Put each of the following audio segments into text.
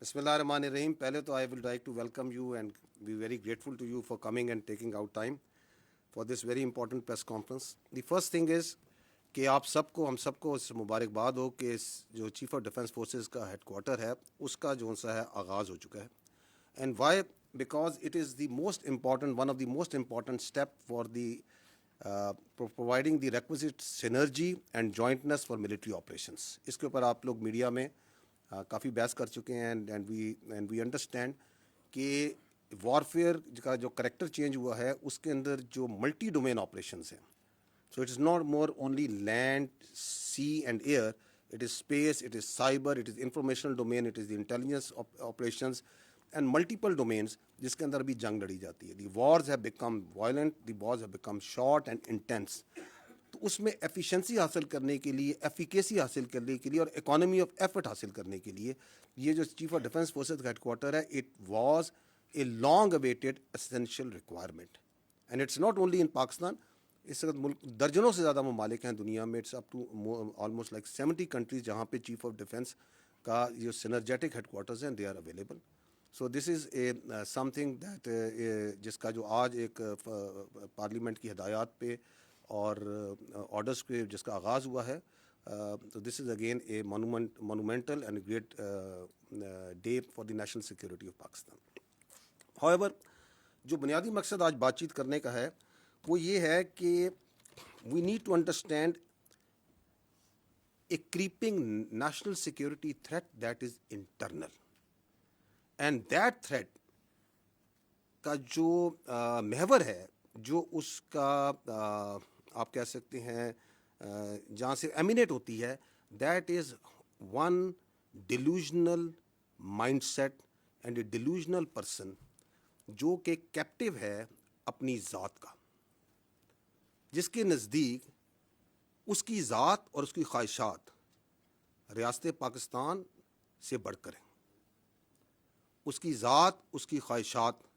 بسم اللہ الرحمن الرحیم. پہلے تو I will like to welcome you and be very grateful to you for coming and taking out time for this very important press conference. The first thing is کہ آپ سب کو ہم سب کو اس مبارکباد ہو کہ جو چیف آف ڈیفینس فورسز کا headquarter ہے اس کا جو سا ہے آغاز ہو چکا ہے. And why? Because it is the most important one of the most important step for the providing the requisite synergy and jointness for military operations. اس کے اوپر آپ لوگ میڈیا میں کافی بحث کر چکے ہیں اینڈ وی انڈرسٹینڈ کہ وارفیئر کا جو کریکٹر چینج ہوا ہے اس کے اندر جو ملٹی ڈومین آپریشنز ہیں. So it is not more only land, sea and air, it is space, it is cyber, it is informational domain, it is the intelligence operations and multiple domains جس کے اندر بھی جنگ لڑی جاتی ہے. The wars have become violent, the wars have become short and intense. تو اس میں ایفیشنسی حاصل کرنے کے لیے, ایفیکیسی حاصل کرنے کے لیے اور اکانومی آف ایفرٹ حاصل کرنے کے لیے یہ جو چیف آف ڈیفینس فورسز کا ہیڈ کوارٹر ہے, it was a long awaited essential requirement. And it's not only in Pakistan. اس وقت ملک درجنوں سے زیادہ ممالک ہیں دنیا میں, it's up to almost like 70 countries جہاں پہ چیف آف ڈیفینس کا جو سینرجیٹک ہیڈ کوارٹرز ہیں they are available. So this is a something that جس کا جو آج ایک پارلیمنٹ کی ہدایات پہ اور آرڈرس پہ جس کا آغاز ہوا ہے. تو this is again a monumental and great day for the national security of Pakistan. How جو بنیادی مقصد آج بات چیت کرنے کا ہے وہ یہ ہے کہ we need to understand a creeping national security threat that is internal. And that threat کا جو محور ہے, جو اس کا آپ کہہ سکتے ہیں جہاں سے ایمینیٹ ہوتی ہے, that is one delusional mind set and a delusional person جو کہ کیپٹیو ہے اپنی ذات کا, جس کے نزدیک اس کی ذات اور اس کی خواہشات ریاست پاکستان سے بڑھ کر ہیں. اس کی ذات, اس کی خواہشات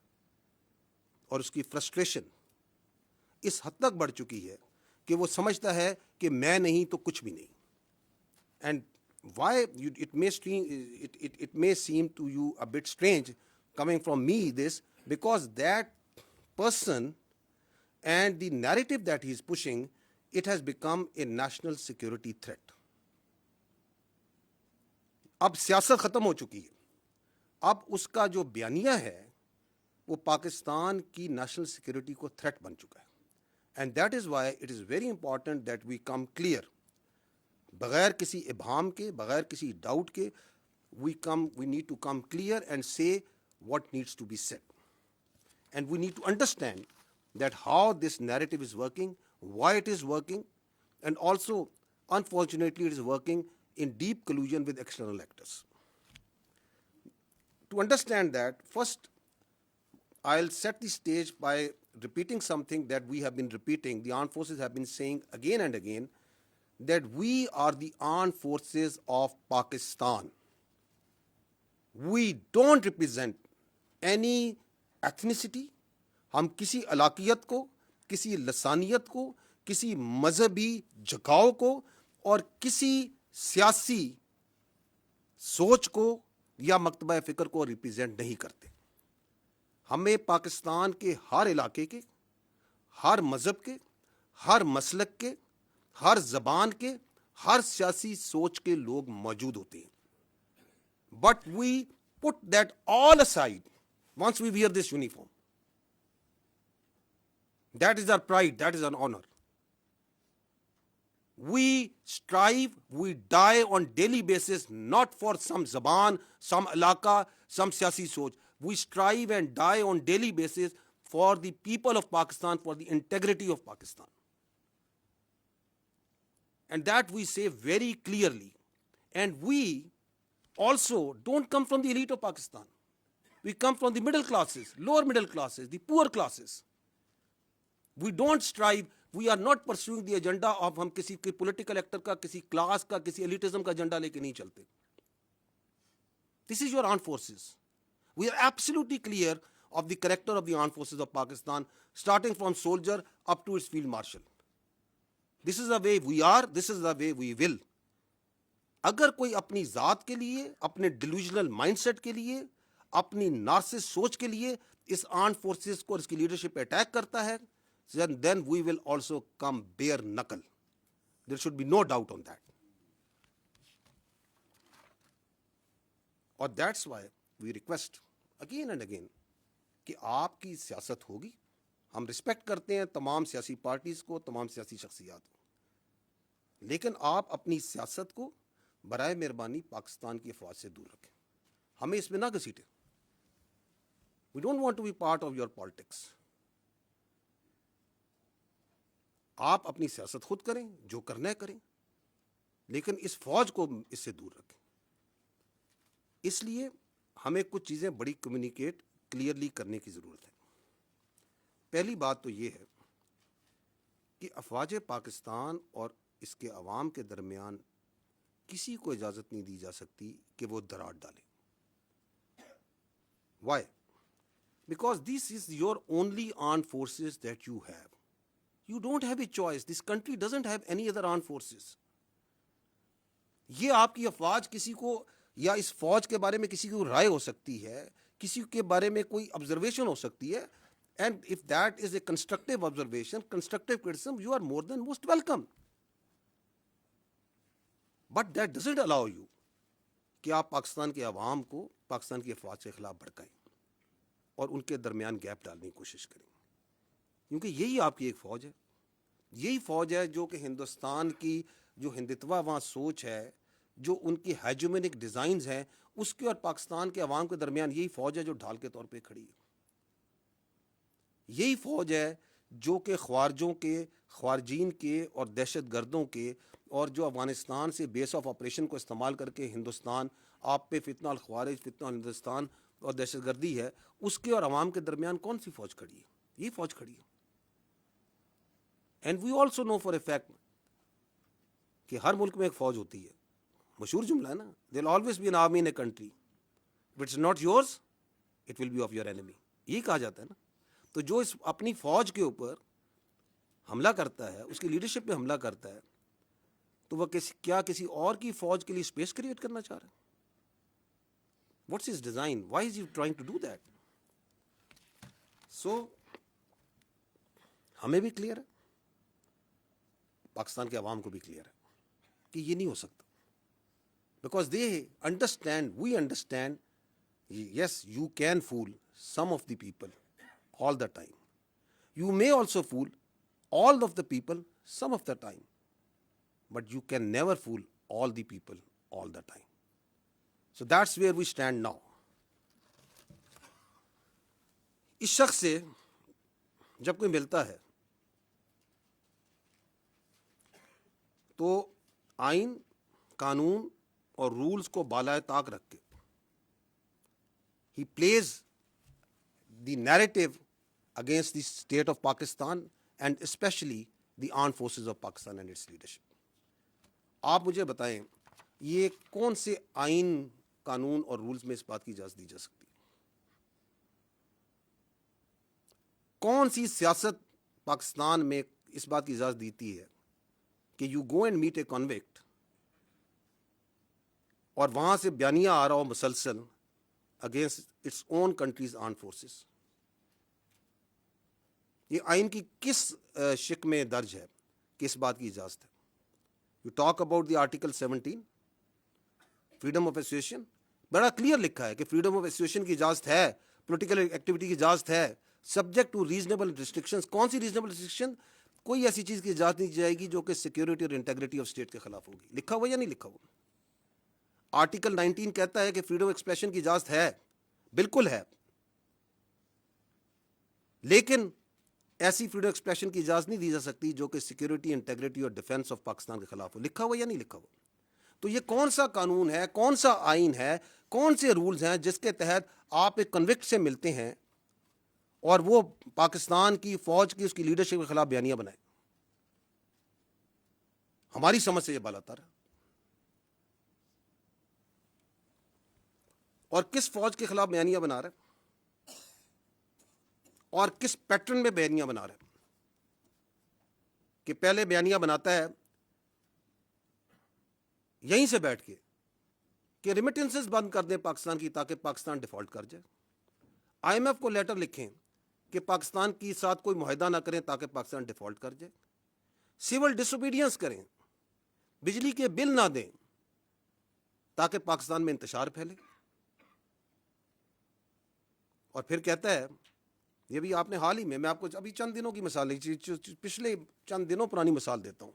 اور اس کی فرسٹریشن اس حد تک بڑھ چکی ہے کہ وہ سمجھتا ہے کہ میں نہیں تو کچھ بھی نہیں. And why it may seem to you a bit strange coming from me this, because that person and the narrative that he is pushing, it has become a national security threat. اب سیاست ختم ہو چکی ہے, اب اس کا جو بیانیہ ہے وہ پاکستان کی نیشنل سیکورٹی کو تھریٹ بن چکا ہے. And that is why it is very important that we come clear, بغیر کسی ابہام کے, بغیر کسی ڈاؤٹ کے, we need to come clear and say what needs to be said. And we need to understand that how this narrative is working, why it is working, and also, unfortunately, it is working in deep collusion with external actors. To understand that, first, I'll set the stage by repeating something that we have been repeating, the armed forces have been saying again and again, that we are the armed forces of Pakistan. We don't represent any ethnicity. ہم کسی علاقیت کو, کسی لسانیت کو, کسی مذہبی جھکاؤ کو اور کسی سیاسی سوچ کو یا مکتبہ فکر کو ریپرزینٹ نہیں کرتے. ہمیں پاکستان کے ہر علاقے کے, ہر مذہب کے, ہر مسلک کے, ہر زبان کے, ہر سیاسی سوچ کے لوگ موجود ہوتے ہیں. But we put that all aside once we wear this uniform. That is our pride, that is our honor. We strive, we die on daily basis, not for some zaban, some alaka, some siyasi soch. We strive and die on daily basis for the people of Pakistan, for the integrity of Pakistan. And that we say very clearly. And we also don't come from the elite of Pakistan. We come from the middle classes, lower middle classes, the poor classes. We don't strive, we are not pursuing the agenda of ہم کسی political actor کا, کسی class کا, کسی ایلیٹزم کا agenda لے کے نہیں چلتے. This is your armed forces. We are absolutely clear of the character of the armed forces of Pakistan, starting from soldier up to its field marshal. This is the way we are, this is the way we will. اگر کوئی اپنی ذات کے لیے, اپنے delusional mind set کے لیے, اپنی نارسس سوچ کے لیے اس آرمڈ فورسز کو اور اس کی لیڈرشپ پہ اٹیک کرتا ہے, then we will also come bare knuckle. There should be no doubt on that. اور that's why we request again and again کہ آپ کی سیاست ہوگی. ہم رسپیکٹ کرتے ہیں تمام سیاسی پارٹیز کو, تمام سیاسی شخصیات کو, لیکن آپ اپنی سیاست کو برائے مہربانی پاکستان کی افواج سے دور رکھیں. ہمیں اس میں نہ گھسیٹیں. We don't want to be part of your politics. آپ اپنی سیاست خود کریں, جو کرنا ہے کریں, لیکن اس فوج کو اس سے دور رکھیں. اس لیے ہمیں کچھ چیزیں بڑی کمیونیکیٹ کلیئرلی کرنے کی ضرورت ہے. پہلی بات تو یہ ہے کہ افواج پاکستان اور اس کے عوام کے درمیان کسی کو اجازت نہیں دی جا سکتی کہ وہ دراڑ ڈالے. Why? Because this is your only armed forces that you have. You don't have a choice. This country doesn't have any other armed forces. یہ آپ کی افواج کسی کو, یا اس فوج کے بارے میں کسی کو رائے ہو سکتی ہے, کسی کے بارے میں کوئی آبزرویشن ہو سکتی ہے, and if that is a constructive observation, constructive criticism, you are more than most welcome. But that doesn't allow you کہ آپ پاکستان کے عوام کو پاکستان کی افواج کے خلاف بھڑکائیں اور ان کے درمیان گیپ ڈالنے کی کوشش کریں, کیونکہ یہی آپ کی ایک فوج ہے. یہی فوج ہے جو کہ ہندوستان کی جو ہندتوا وہاں سوچ ہے, جو ان کی ہیجومینک ڈیزائنز ہیں, اس کے اور پاکستان کے عوام کے درمیان یہی فوج ہے جو ڈھال کے طور پہ کھڑی ہے. یہی فوج ہے جو کہ خوارجوں کے, خوارجین کے اور دہشت گردوں کے, اور جو افغانستان سے بیس آف آپریشن کو استعمال کر کے ہندوستان آپ پہ فتنہ الخوارج, فتنہ ہندوستان اور دہشت گردی ہے, اس کے اور عوام کے درمیان کون سی فوج کھڑی ہے؟ یہی فوج کھڑی ہے. And we also know for a fact کہ ہر ملک میں ایک فوج ہوتی ہے. مشہور جملہ ہے نا, there always be an army in a country, if it's not yours it will be of your enemy. یہی کہا جاتا ہے نا. تو جو اس اپنی فوج کے اوپر حملہ کرتا ہے, اس کی لیڈرشپ پہ حملہ کرتا ہے, تو وہ کیا کسی اور کی فوج کے لیے اسپیس کریٹ کرنا چاہ رہا ہے؟ What's his design? Why is you trying to do that? So ہمیں بھی کلیئر ہے, پاکستان کے عوام کو بھی کلیئر ہے کہ یہ نہیں ہو سکتا. Because they understand, we understand, yes you can fool some of the people all the time. You may also fool all of the people some of the time, but you can never fool all the people all the time. So that's where we stand now. اس شخص سے جب کوئی ملتا ہے تو آئین, قانون اور رولز کو بالائے طاق رکھ کے he plays the narrative against the state of Pakistan and especially the armed forces of Pakistan and its leadership. آپ مجھے بتائیں یہ کون سے آئین, قانون اور رولز میں اس بات کی اجازت دی جا سکتی ہے؟ کون سی سیاست پاکستان میں اس بات کی اجازت دیتی ہے کہ you go and meet a convict اور وہاں سے بیانیہ آ رہا ہو مسلسل against its own country's armed forces? یہ آئین کی کس شق میں درج ہے کہ اس بات کی اجازت ہے؟ You talk about the article 17 freedom of association, بڑا کلیئر لکھا ہے کہ فریڈم آف ایسوسیشن کی اجازت ہے, پولیٹیکل ایکٹیویٹی کی اجازت ہے, سبجیکٹ ٹو ریزنیبل ریسٹرکشنز. کون سی ریزنیبل ریسٹرکشن؟ کوئی ایسی چیز کی اجازت نہیں دی جائے گی جو کہ سیکورٹی اور انٹیگریٹی آف اسٹیٹ کے خلاف ہوگی. لکھا ہوا یا نہیں لکھا ہوا؟ آرٹیکل 19 کہتا ہے کہ فریڈم آف ایکسپریشن کی اجازت ہے, بالکل ہے, لیکن ایسی فریڈم ایکسپریشن کی اجازت نہیں دی جا سکتی جو کہ سیکورٹی, انٹیگریٹی اور ڈیفنس آف پاکستان کے خلاف ہو. لکھا ہوا یا نہیں لکھا ہوا؟ تو یہ کون سا قانون ہے, کون سا آئین ہے, کون سے رولز ہیں جس کے تحت آپ ایک کنوکٹ سے ملتے ہیں اور وہ پاکستان کی فوج کی, اس کی لیڈرشپ کے خلاف بیانیہ بنائے؟ ہماری سمجھ سے یہ بالاتر ہے. اور کس فوج کے خلاف بیانیہ بنا رہا ہے اور کس پیٹرن میں بیانیہ بنا رہا ہے؟ کہ پہلے بیانیہ بناتا ہے یہیں سے بیٹھ کے کہ ریمیٹنسز بند کر دیں پاکستان کی تاکہ پاکستان ڈیفالٹ کر جائے. آئی ایم ایف کو لیٹر لکھیں کہ پاکستان کے ساتھ کوئی معاہدہ نہ کریں تاکہ پاکستان ڈیفالٹ کر جائے. سول ڈس اوبیڈینس کریں, بجلی کے بل نہ دیں تاکہ پاکستان میں انتشار پھیلے. اور پھر کہتا ہے, یہ بھی آپ نے حال ہی میں آپ کو ابھی چند دنوں کی مثال, پچھلے چند دنوں پرانی مثال دیتا ہوں,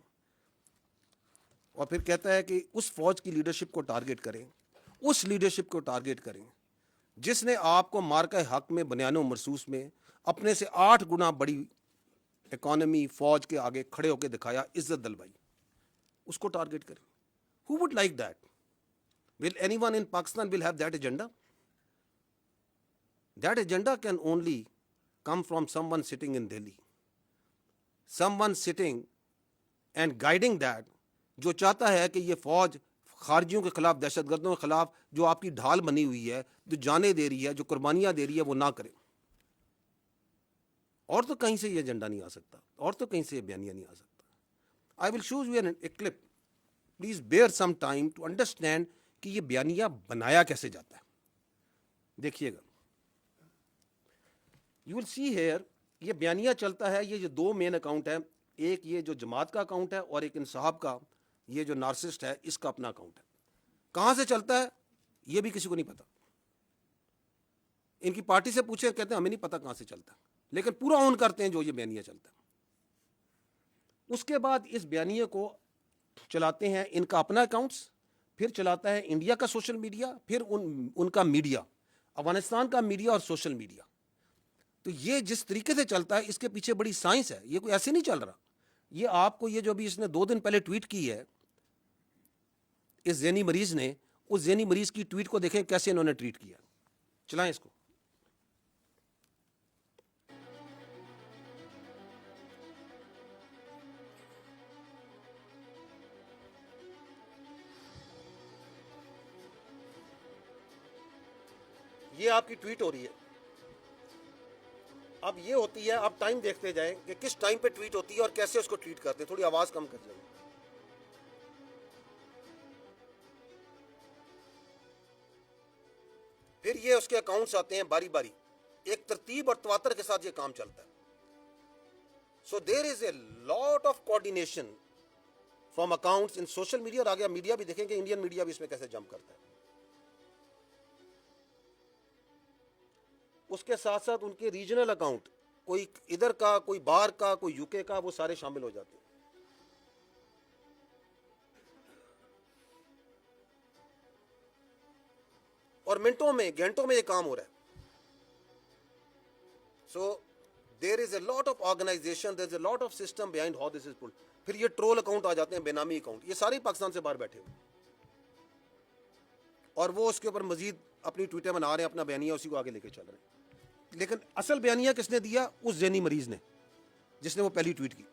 اور پھر کہتا ہے کہ اس فوج کی لیڈرشپ کو ٹارگٹ کریں, اس لیڈرشپ کو ٹارگٹ کریں جس نے آپ کو مارکہ حق میں بنیان و مرصوص میں اپنے سے 8 گنا بڑی اکانومی فوج کے آگے کھڑے ہو کے دکھایا, عزت دلوائی, اس کو ٹارگٹ کریں. Who would like that? Will anyone in Pakistan will have that agenda? That agenda can only come from someone sitting in Delhi. Someone sitting and guiding that, جو چاہتا ہے کہ یہ فوج خارجیوں کے خلاف, دہشت گردوں کے خلاف جو آپ کی ڈھال بنی ہوئی ہے, جو جانیں دے رہی ہے, جو قربانیاں دے رہی ہے, وہ نہ کرے. اور تو کہیں سے یہ ایجنڈا نہیں آ سکتا, اور تو کہیں سے یہ بیانیہ نہیں آ سکتا. I will show you a clip. Please bear some time to understand کہ یہ بیانیہ بنایا کیسے جاتا ہے. دیکھیے گا, you will see here, یہ بیانیہ چلتا ہے, یہ جو 2 مین اکاؤنٹ ہے, ایک یہ جو جماعت کا اکاؤنٹ ہے اور ایک انصاف کا, یہ جو نارسسٹ ہے اس کا اپنا اکاؤنٹ ہے. کہاں سے چلتا ہے یہ بھی کسی کو نہیں پتا. ان کی پارٹی سے پوچھیں, کہتے ہیں ہمیں نہیں پتا کہاں سے چلتا, لیکن پورا اون کرتے ہیں جو یہ بیانیہ چلتا ہے. اس کے بعد اس بیانیے کو چلاتے ہیں ان کا اپنا اکاؤنٹس, پھر چلاتا ہے انڈیا کا سوشل میڈیا, پھر ان کا میڈیا, افغانستان کا میڈیا اور سوشل میڈیا. تو یہ جس طریقے سے چلتا ہے اس کے پیچھے بڑی سائنس ہے, یہ کوئی ایسے نہیں چل رہا. یہ آپ کو, یہ جو بھی اس نے 2 دن پہلے ٹویٹ کی ہے اس ذہنی مریض نے, اس ذہنی مریض کی ٹویٹ کو دیکھیں کیسے انہوں نے ٹویٹ کیا. چلائیں اس کو. یہ آپ کی ٹویٹ ہو رہی ہے. اب یہ ہوتی ہے, آپ ٹائم دیکھتے جائیں کہ کس ٹائم پہ ٹویٹ ہوتی ہے اور کیسے اس کو ٹویٹ کرتے ہیں. تھوڑی آواز کم کر جائیں. پھر یہ اس کے اکاؤنٹس آتے ہیں باری باری, ایک ترتیب اور تواتر کے ساتھ یہ کام چلتا ہے. So there is a lot of coordination from accounts in social media. اور آگے میڈیا بھی دیکھیں کہ انڈین میڈیا بھی اس میں کیسے جمپ کرتا ہے. اس کے ساتھ ساتھ ان کے ریجنل اکاؤنٹ, کوئی ادھر کا, کوئی باہر کا, کوئی یو کے کا, وہ سارے شامل ہو جاتے ہیں. اور منٹوں میں, گھنٹوں میں یہ کام ہو رہا ہے. So there is a lot of organisation, there is a lot of system behind how this is pulled. پھر یہ ٹرول اکاؤنٹ آ جاتے ہیں, بے نامی اکاؤنٹ, یہ سارے پاکستان سے باہر بیٹھے ہوئے, اور وہ اس کے اوپر مزید اپنی ٹویٹیں بنا رہے ہیں, اپنا بیانیہ اسی کو آگے لے کے چل رہے ہیں. لیکن اصل بیانیہ کس نے دیا؟ اس ذہنی مریض نے, جس نے وہ پہلی ٹویٹ کی.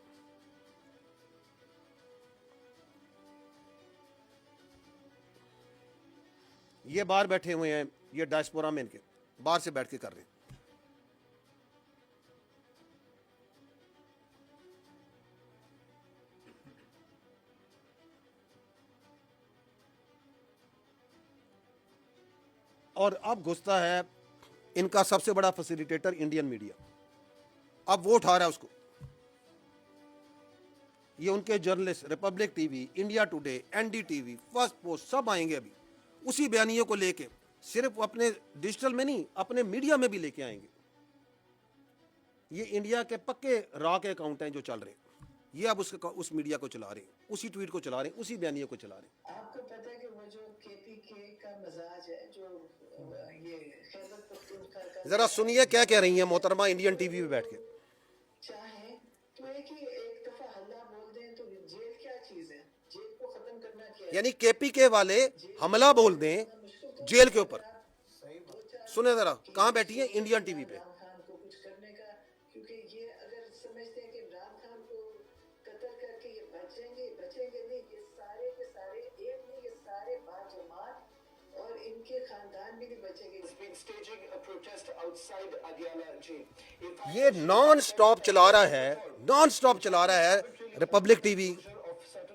یہ باہر بیٹھے ہوئے ہیں, یہ ڈائسپورا میں ان کے باہر سے بیٹھ کے کر رہے ہیں. اور اب گھستا ہے ان کا سب سے بڑا فیسیلیٹیٹر انڈین میڈیا. اب وہ اٹھا رہا ہے اس کو. یہ ان کے journalist, Republic T V, India Today, N D T V, Firstpost, سب آئیں گے ابھی اسی بیانیے کو لے کے. صرف اپنے ڈیجیٹل میں نہیں, اپنے میڈیا میں بھی لے کے آئیں گے. یہ انڈیا کے پکے را کے اکاؤنٹ ہیں جو چل رہے ہیں. یہ اب اس میڈیا کو چلا رہے ہیں, اسی ٹویٹ کو چلا رہے ہیں, اسی بیانیے کو چلا رہے ہیں. آپ کو پتہ ہے کہ وہ جو کے پی کے کا مزاج ہے, جو یہ خیبر پختونخوا کا, ذرا سنیے کیا کہہ رہی ہیں محترمہ انڈین ٹی وی پہ بیٹھ کے. چاہیں تو ایک دفعہ حملہ بول دیں تو جیل کیا چیز ہے, جیل کو ختم کرنا کیا ہے. یعنی کے پی کے والے حملہ بول دیں جیل کے اوپر. سنیں ذرا, کہاں بیٹھی ہیں؟ انڈین ٹی وی پہ. عمران خان کو کچھ کرنے کا, کیونکہ یہ اگر سمجھتے ہیں کہ عمران خان کو قتل کر کے یہ بچیں گے نہیں, یہ سارے کے سارے ایک نہیں, یہ سارے باجماعت اور ان کے خاندان بھی نہیں بچیں گے. یہ نان سٹاپ چلا رہا ہے, نان سٹاپ چلا رہا ہے republic T we,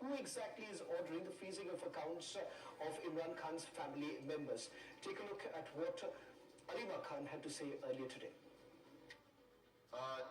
who exactly is ordering the freezing of accounts of Imran Khan's family members? Take a look at what Arima Khan had to say earlier today.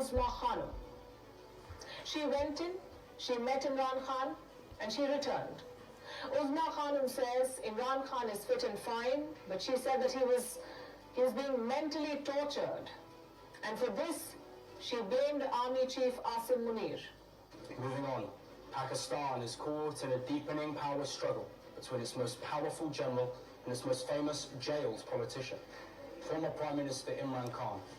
Uzma Khanum. She went in, she met Imran Khan, and she returned. Uzma Khanum says Imran Khan is fit and fine, but she said that he was being mentally tortured, and for this she blamed Army Chief Asim Munir. Moving on, Pakistan is caught in a deepening power struggle between its most powerful general and its most famous jailed politician. Former Prime Minister Imran Khan,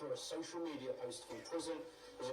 through a social media post from prison, was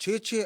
6-6,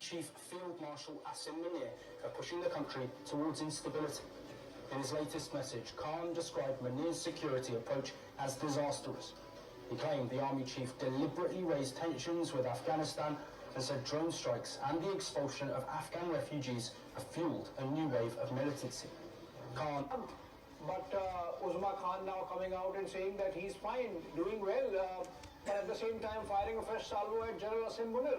Chief Field Marshal Asim Munir are pushing the country towards instability. In his latest message, Khan described Munir's security approach as disastrous. He claimed the army chief deliberately raised tensions with Afghanistan and said drone strikes and the expulsion of Afghan refugees have fueled a new wave of militancy. Khan. But Uzma Khan now coming out and saying that he's fine, doing well, but at the same time firing a fresh salvo at General Asim Munir.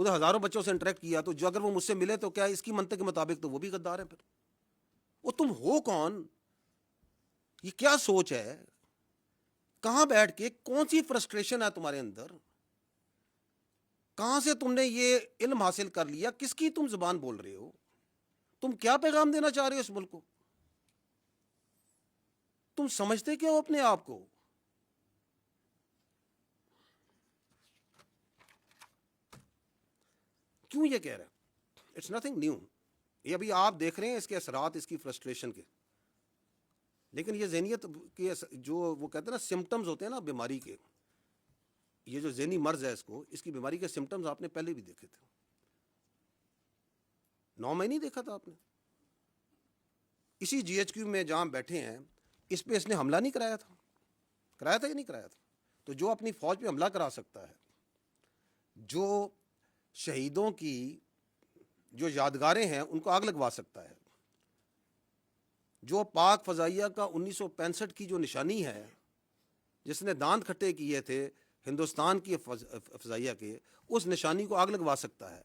ادھر ہزاروں بچوں سے interact کیا, تو جو اگر وہ مجھ سے ملے تو کیا اس کی منطق کے مطابق تو وہ بھی غدار ہیں. پھر وہ تم ہو کون؟ یہ کیا سوچ ہے؟ کہاں بیٹھ کے کون سی فرسٹریشن ہے تمہارے اندر؟ کہاں سے تم نے یہ علم حاصل کر لیا؟ کس کی تم زبان بول رہے ہو؟ تم کیا پیغام دینا چاہ رہے ہو اس ملک کو؟ تم سمجھتے کیا ہو اپنے آپ کو؟ کیوں یہ کہہ رہا ہے؟ It's nothing new. یہ ابھی آپ دیکھ رہے ہیں اس کے اثرات اس کی فرسٹریشن کے. لیکن یہ ذہنیت کے جو وہ کہتے ہیں نا سمٹمز ہوتے ہیں نا بیماری کے, یہ جو ذہنی مرض ہے اس کی بیماری کے سمٹمز آپ نے پہلے بھی دیکھے تھے. 9 مہینے نہیں دیکھا تھا آپ نے؟ اسی GHQ میں جہاں بیٹھے ہیں اس پہ اس نے حملہ نہیں کرایا تھا؟ کرایا تھا کہ نہیں کرایا تھا؟ تو جو اپنی فوج پہ حملہ کرا سکتا ہے, جو شہیدوں کی جو یادگاریں ہیں ان کو آگ لگوا سکتا ہے, جو پاک فضائیہ کا 1965 کی جو نشانی ہے جس نے دانت کھٹے کیے تھے ہندوستان کی فضائیہ کے, اس نشانی کو آگ لگوا سکتا ہے,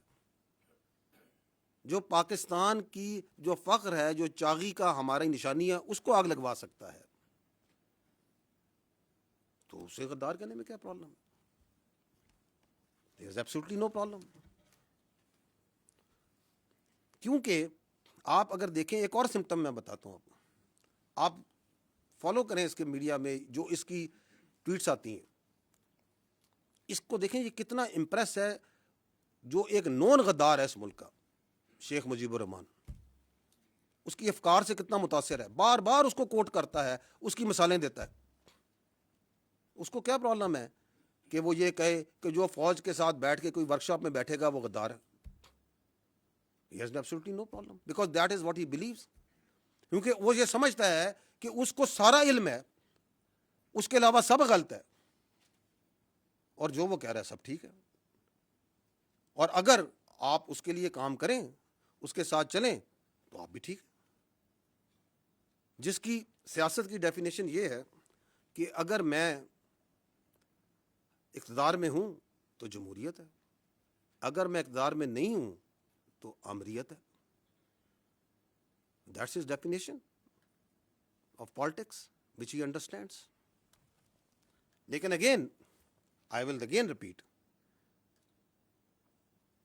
جو پاکستان کی جو فخر ہے, جو چاغی کا ہماری نشانی ہے, اس کو آگ لگوا سکتا ہے, تو اسے غدار کہنے میں کیا problem? There is absolutely no problem. کیونکہ آپ اگر دیکھیں ایک اور سمٹم میں بتاتا ہوں آپ فالو کریں اس کے میڈیا میں جو اس کی ٹویٹس آتی ہیں, اس کو دیکھیں یہ کتنا امپریس ہے, جو ایک نون غدار ہے اس ملک کا, شیخ مجیب الرحمان, اس کی افکار سے کتنا متاثر ہے, بار بار اس کو کوٹ کرتا ہے, اس کی مثالیں دیتا ہے. اس کو کیا پرابلم ہے کہ وہ یہ کہے کہ جو فوج کے ساتھ بیٹھ کے کوئی ورکشاپ میں بیٹھے گا وہ غدار ہے؟ He has absolutely no problem because that is what he believes. کیونکہ وہ یہ سمجھتا ہے کہ اس کو سارا علم ہے, اس کے علاوہ سب غلط ہے, اور جو وہ کہہ رہا ہے سب ٹھیک ہے. اور اگر آپ اس کے لیے کام کریں, اس کے ساتھ چلیں, تو آپ بھی ٹھیک ہے. جس کی سیاست کی ڈیفینیشن یہ ہے کہ اگر میں اقتدار میں ہوں تو جمہوریت ہے, اگر میں اقتدار میں نہیں ہوں تو آمریت ہے. That's his definition of politics which he understands. لیکن again, I will again repeat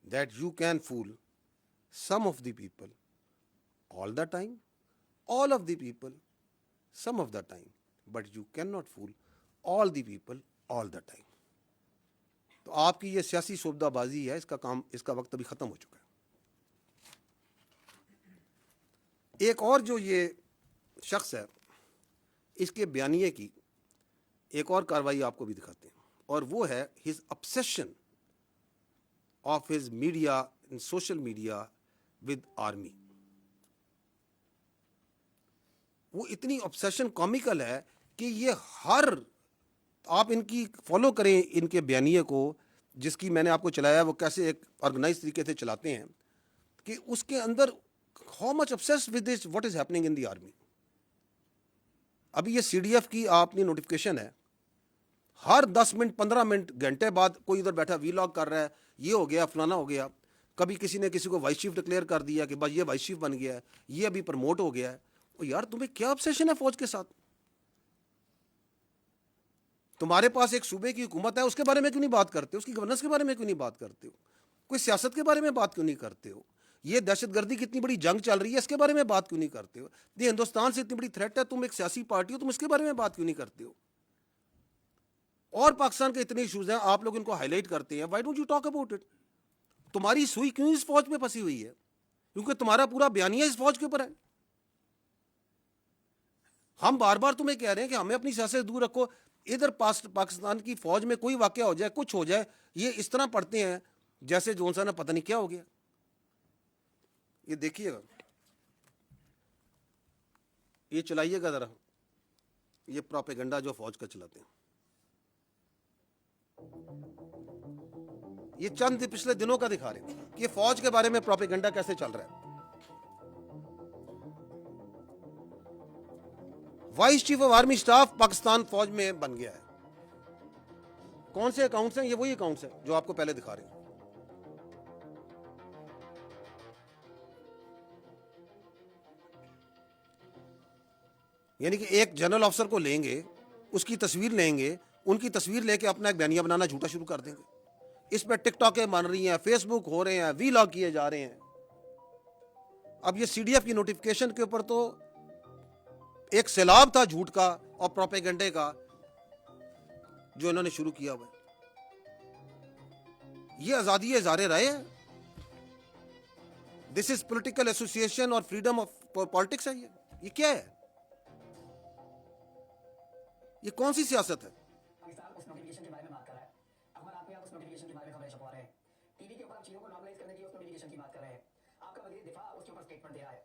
that you can fool some of the people all the time, all of the people some of the time, but you cannot fool all the people all the time. تو آپ کی یہ سیاسی سوبدہ بازی ہے, اس کا وقت ابھی ختم ہو چکا ہے. ایک اور جو یہ شخص ہے, اس کے بیانیے کی ایک اور کاروائی آپ کو بھی دکھاتے ہیں, اور وہ ہے his obsession of his media and social media with army. وہ اتنی obsession comical ہے کہ یہ آپ ان کی فالو کریں ان کے بیانیے کو, جس کی میں نے آپ کو چلایا, وہ کیسے ایک آرگنائز طریقے سے چلاتے ہیں, کہ اس کے اندر how much obsessed with this what is happening in the army. ابھی یہ CDF کی آپ نے نوٹیفکیشن ہے, ہر 10 منٹ 15 منٹ گھنٹے بعد کوئی ادھر بیٹھا وی لاگ کر رہا ہے, یہ ہو گیا فلانا ہو گیا. کبھی کسی نے کسی کو وائس چیف ڈکلیئر کر دیا کہ بس یہ وائس چیف بن گیا ہے, یہ ابھی پروموٹ ہو گیا ہے. اور یار تمہیں کیا obsession ہے فوج کے ساتھ؟ تمہارے پاس ایک صوبے کی حکومت ہے, اس کے بارے میں کیوں نہیں بات کرتے ہو؟ اس کی گورننس کے بارے میں کیوں نہیں بات کرتے ہو؟ کوئی سیاست کے بارے میں بات کیوں نہیں کرتے ہو؟ یہ دہشت گردی کی اتنی بڑی جنگ چل رہی ہے, اس کے بارے میں بات کیوں نہیں کرتے ہو؟ یہ ہندوستان سے اتنی بڑی تھریٹ ہے, تم ایک سیاسی پارٹی ہو, تم اس کے بارے میں بات کیوں نہیں کرتے ہو؟ اور پاکستان کے اتنے ایشوز ہیں, آپ لوگ ان کو ہائی لائٹ کرتے ہیں. Why don't you talk about it? تمہاری سوئی کیوں اس فوج پہ پھنسی ہوئی ہے؟ کیونکہ تمہارا پورا بیانیہ اس فوج کے اوپر ہے. ہم بار بار تمہیں کہہ رہے ہیں کہ ہمیں اپنی سیاست سے دور رکھو. ادھر پاکستان کی فوج میں کوئی واقعہ ہو جائے, کچھ ہو جائے, یہ اس طرح پڑھتے ہیں جیسے جون سا نے پتہ نہیں کیا ہو گیا. یہ دیکھیے گا, یہ چلائیے گا ذرا, یہ پروپیگنڈا جو فوج کا چلاتے ہیں. یہ چند پچھلے دنوں کا دکھا رہے ہیں کہ فوج کے بارے میں پروپیگنڈا کیسے چل رہا ہے. Vice chief of army staff Pakistan فوج میں بن گیا ہے. کون سے اکاؤنٹس ہیں؟ یہ وہی اکاؤنٹس ہیں جو آپ کو پہلے دکھا رہے ہیں. یعنی کہ ایک جنرل آفیسر کو لیں گے, اس کی تصویر لیں گے, ان کی تصویر لے کے اپنا ایک بیانیہ بنانا جھوٹا شروع کر دیں گے. اس پہ ٹک ٹاکیں بن رہی ہیں, فیس بک ہو رہے ہیں, وی لاگ کیے جا رہے ہیں. اب یہ سی ڈی ایف کی نوٹیفکیشن کے اوپر تو ایک سیلاب تھا جھوٹ کا اور پروپیگنڈے کا جو انہوں نے شروع کیا ہوا ہے. یہ آزادی اظہار رائے ہے, دس از پولیٹیکل ایسوسیشن اور فریڈم آف پالیٹکس ہے. یہ کیا ہے؟ یہ کون سی سیاست ہے؟ پاکستان اس نوٹیفکیشن کے بارے میں بات کر رہا ہے. اخبار آپ اس نوٹیفکیشن کے بارے میں خبریں چھپوا رہے ہیں. ٹی وی کے اوپر چیزوں کو نارملائز کرنے کی اس نوٹیفکیشن کی بات کر رہے ہیں. آپ کا وزیر دفاع اس کے اوپر اسٹیٹمنٹ دے رہا ہے.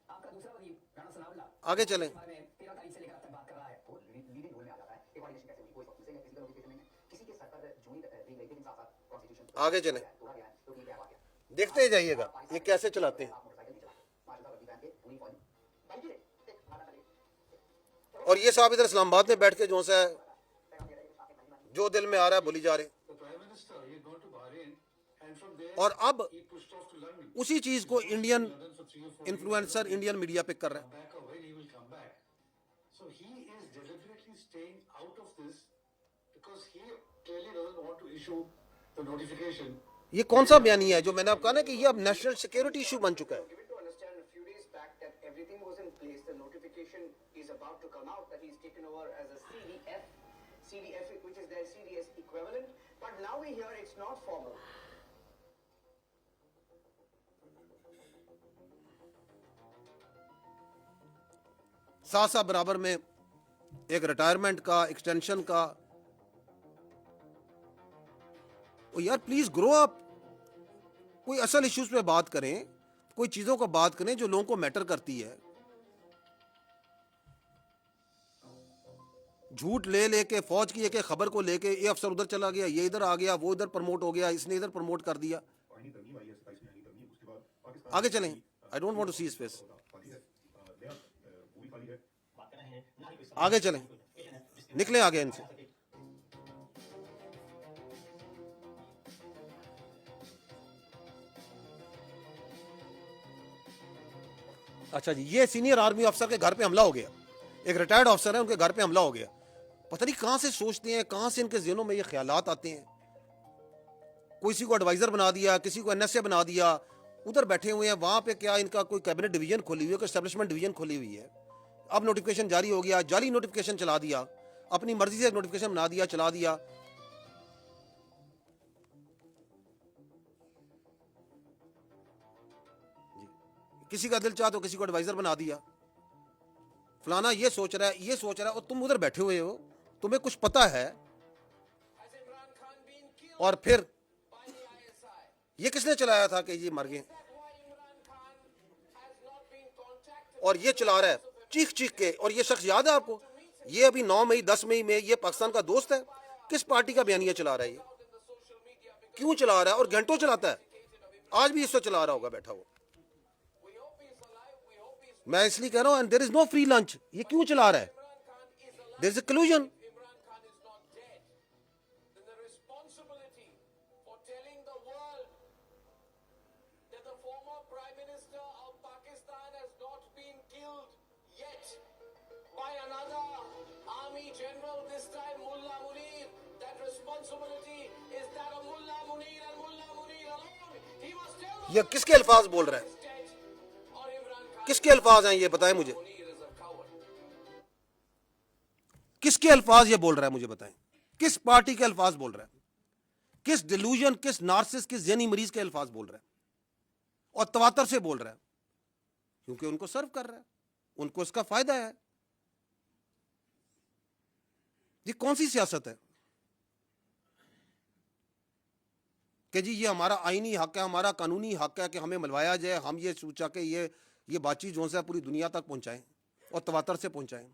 آپ کا دوسرا وزیر رانا ثناء اللہ آگے چلیں. 13 تاریخ سے لے کر اب تک بات کر رہا ہے. وہ لیڈنگ رول میں آ جاتا ہے. یہ کوارڈینیشن کیسے ہوئی؟ کوئی فکس نہیں ہے, کسی کا نوٹیفکیشن نہیں ہے, کسی کے سر پر جوئی دی گئی, لیکن ساتھ ساتھ کانسٹیٹیوشن آگے چلیں, توڑا گیا ہے. تو یہ کیا واقعہ ہے؟ دیکھتے جائیے گا یہ کیسے چلاتے ہیں. آپ موٹر سائیکل نہیں چلا, ماشاء اللہ پہن کے پوری فوج بھائی جی اور یہ صاحب ادھر اسلام آباد میں بیٹھ کے جو سا جو دل میں آ رہا ہے بولی جا رہے ہیں. اور اب اسی چیز کو انڈین انفلوئنسر انڈین میڈیا پک کر رہا ہے. یہ کون سا بیانیہ ہے جو میں نے آپ کہا نا کہ یہ اب نیشنل سیکیورٹی ایشو بن چکا ہے. given to understand a few days back that everything was in place. The notification is about to come out that he's taken over as a CDF, which is their CDS equivalent. But now we hear it's not formal. ساتھ ساتھ برابر میں ایک retirement کا, extension کا. یار please گرو اپ, کوئی اصل ایشوز پہ بات کریں, کوئی چیزوں کو بات کریں جو لوگوں کو میٹر کرتی ہے. جھوٹ لے لے کے فوج کی ایک خبر کو لے کے یہ افسر ادھر چلا گیا, یہ ادھر آ گیا, وہ ادھر پروموٹ ہو گیا, اس نے ادھر پروموٹ کر دیا. آگے چلیں. I don't want to see his face. آگے چلیں, نکلیں آگے ان سے. اچھا جی, یہ سینئر آرمی افسر کے گھر پہ حملہ ہو گیا. ایک ریٹائرڈ افسر ہے, ان کے گھر پہ حملہ ہو گیا. پتہ نہیں کہاں سے سوچتے ہیں, کہاں سے ان کے ذہنوں میں یہ خیالات آتے ہیں. کسی کو ایڈوائزر بنا دیا, کسی کو NSA بنا دیا, ادھر بیٹھے ہوئے ہیں. وہاں پہ کیا ان کا کوئی کیبنٹ ڈویژن کھولی ہوئی ہے, کوئی اسٹیبلشمنٹ ڈویژن کھولی ہوئی ہے. اب نوٹیفکیشن جاری ہو گیا, جعلی نوٹیفکیشن چلا دیا, اپنی مرضی سے ایک نوٹیفکیشن بنا دیا, چلا دیا. کسی کا دل چاہ تو کسی کو ایڈوائزر بنا دیا. فلانا یہ سوچ رہا ہے, یہ سوچ رہا ہے, اور تم ادھر بیٹھے ہوئے ہو, تمہیں کچھ پتا ہے. اور پھر یہ کس نے چلایا تھا کہ یہ مر گئے, اور یہ چلا رہا ہے چیخ چیخ کے. اور یہ شخص یاد ہے آپ کو, یہ ابھی 9 مئی 10 مئی میں یہ پاکستان کا دوست ہے. کس پارٹی کا بیانیہ چلا رہا ہے, یہ کیوں چلا رہا ہے, اور گھنٹوں چلاتا ہے. آج بھی اس سے چلا رہا ہوگا بیٹھا ہو. میں اس لیے کہہ رہا ہوں, and there is no free lunch. یہ کیوں چلا رہا ہے؟ there is a collusion. یہ کس کے الفاظ بول رہا ہے, کس کے الفاظ ہیں یہ بتائیں مجھے, کس کے الفاظ یہ بول رہا ہے مجھے بتائیں. کس پارٹی کے الفاظ بول رہا ہے, کس ڈیلوژن, کس نارسس, کس ذہنی مریض کے الفاظ بول رہا ہے, اور تواتر سے بول رہا ہے, کیونکہ ان کو سرو کر رہا ہے, ان کو اس کا فائدہ ہے. یہ کون سی سیاست ہے کہ جی یہ ہمارا آئینی حق ہے, ہمارا قانونی حق ہے کہ ہمیں ملوایا جائے, ہم یہ سوچا کہ یہ بات چیت جو ہے پوری دنیا تک پہنچائیں اور تواتر سے پہنچائیں.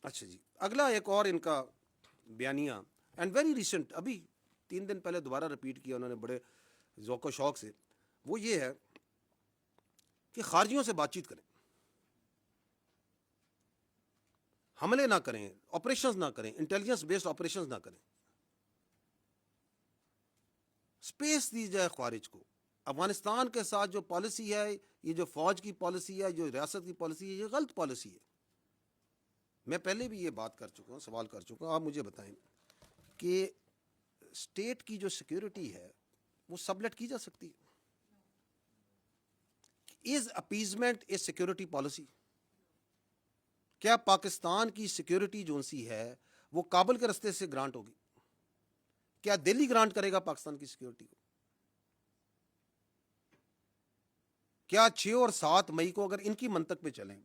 اچھا جی, اگلا ایک اور ان کا بیانیہ, اینڈ ویری ریسنٹ, ابھی 3 دن پہلے دوبارہ رپیٹ کیا انہوں نے بڑے ذوق و شوق سے. وہ یہ ہے کہ خارجیوں سے بات چیت کریں, حملے نہ کریں, آپریشنز نہ کریں, انٹیلیجنس بیسڈ آپریشنز نہ کریں, اسپیس دی جائے خارج کو, افغانستان کے ساتھ جو پالیسی ہے، یہ جو فوج کی پالیسی ہے، جو ریاست کی پالیسی ہے، یہ غلط پالیسی ہے. میں پہلے بھی یہ بات کر چکا ہوں، سوال کر چکا ہوں. آپ مجھے بتائیں کہ اسٹیٹ کی جو سیکیورٹی ہے وہ سبلیٹ کی جا سکتی ہے؟ از اپیزمنٹ اے سیکیورٹی پالیسی؟ کیا پاکستان کی سیکیورٹی جو سی ہے وہ کابل کے رستے سے گرانٹ ہوگی؟ کیا دہلی گرانٹ کرے گا پاکستان کی سیکیورٹی کو؟ کیا 6 اور 7 مئی کو اگر ان کی منطق پہ چلیں،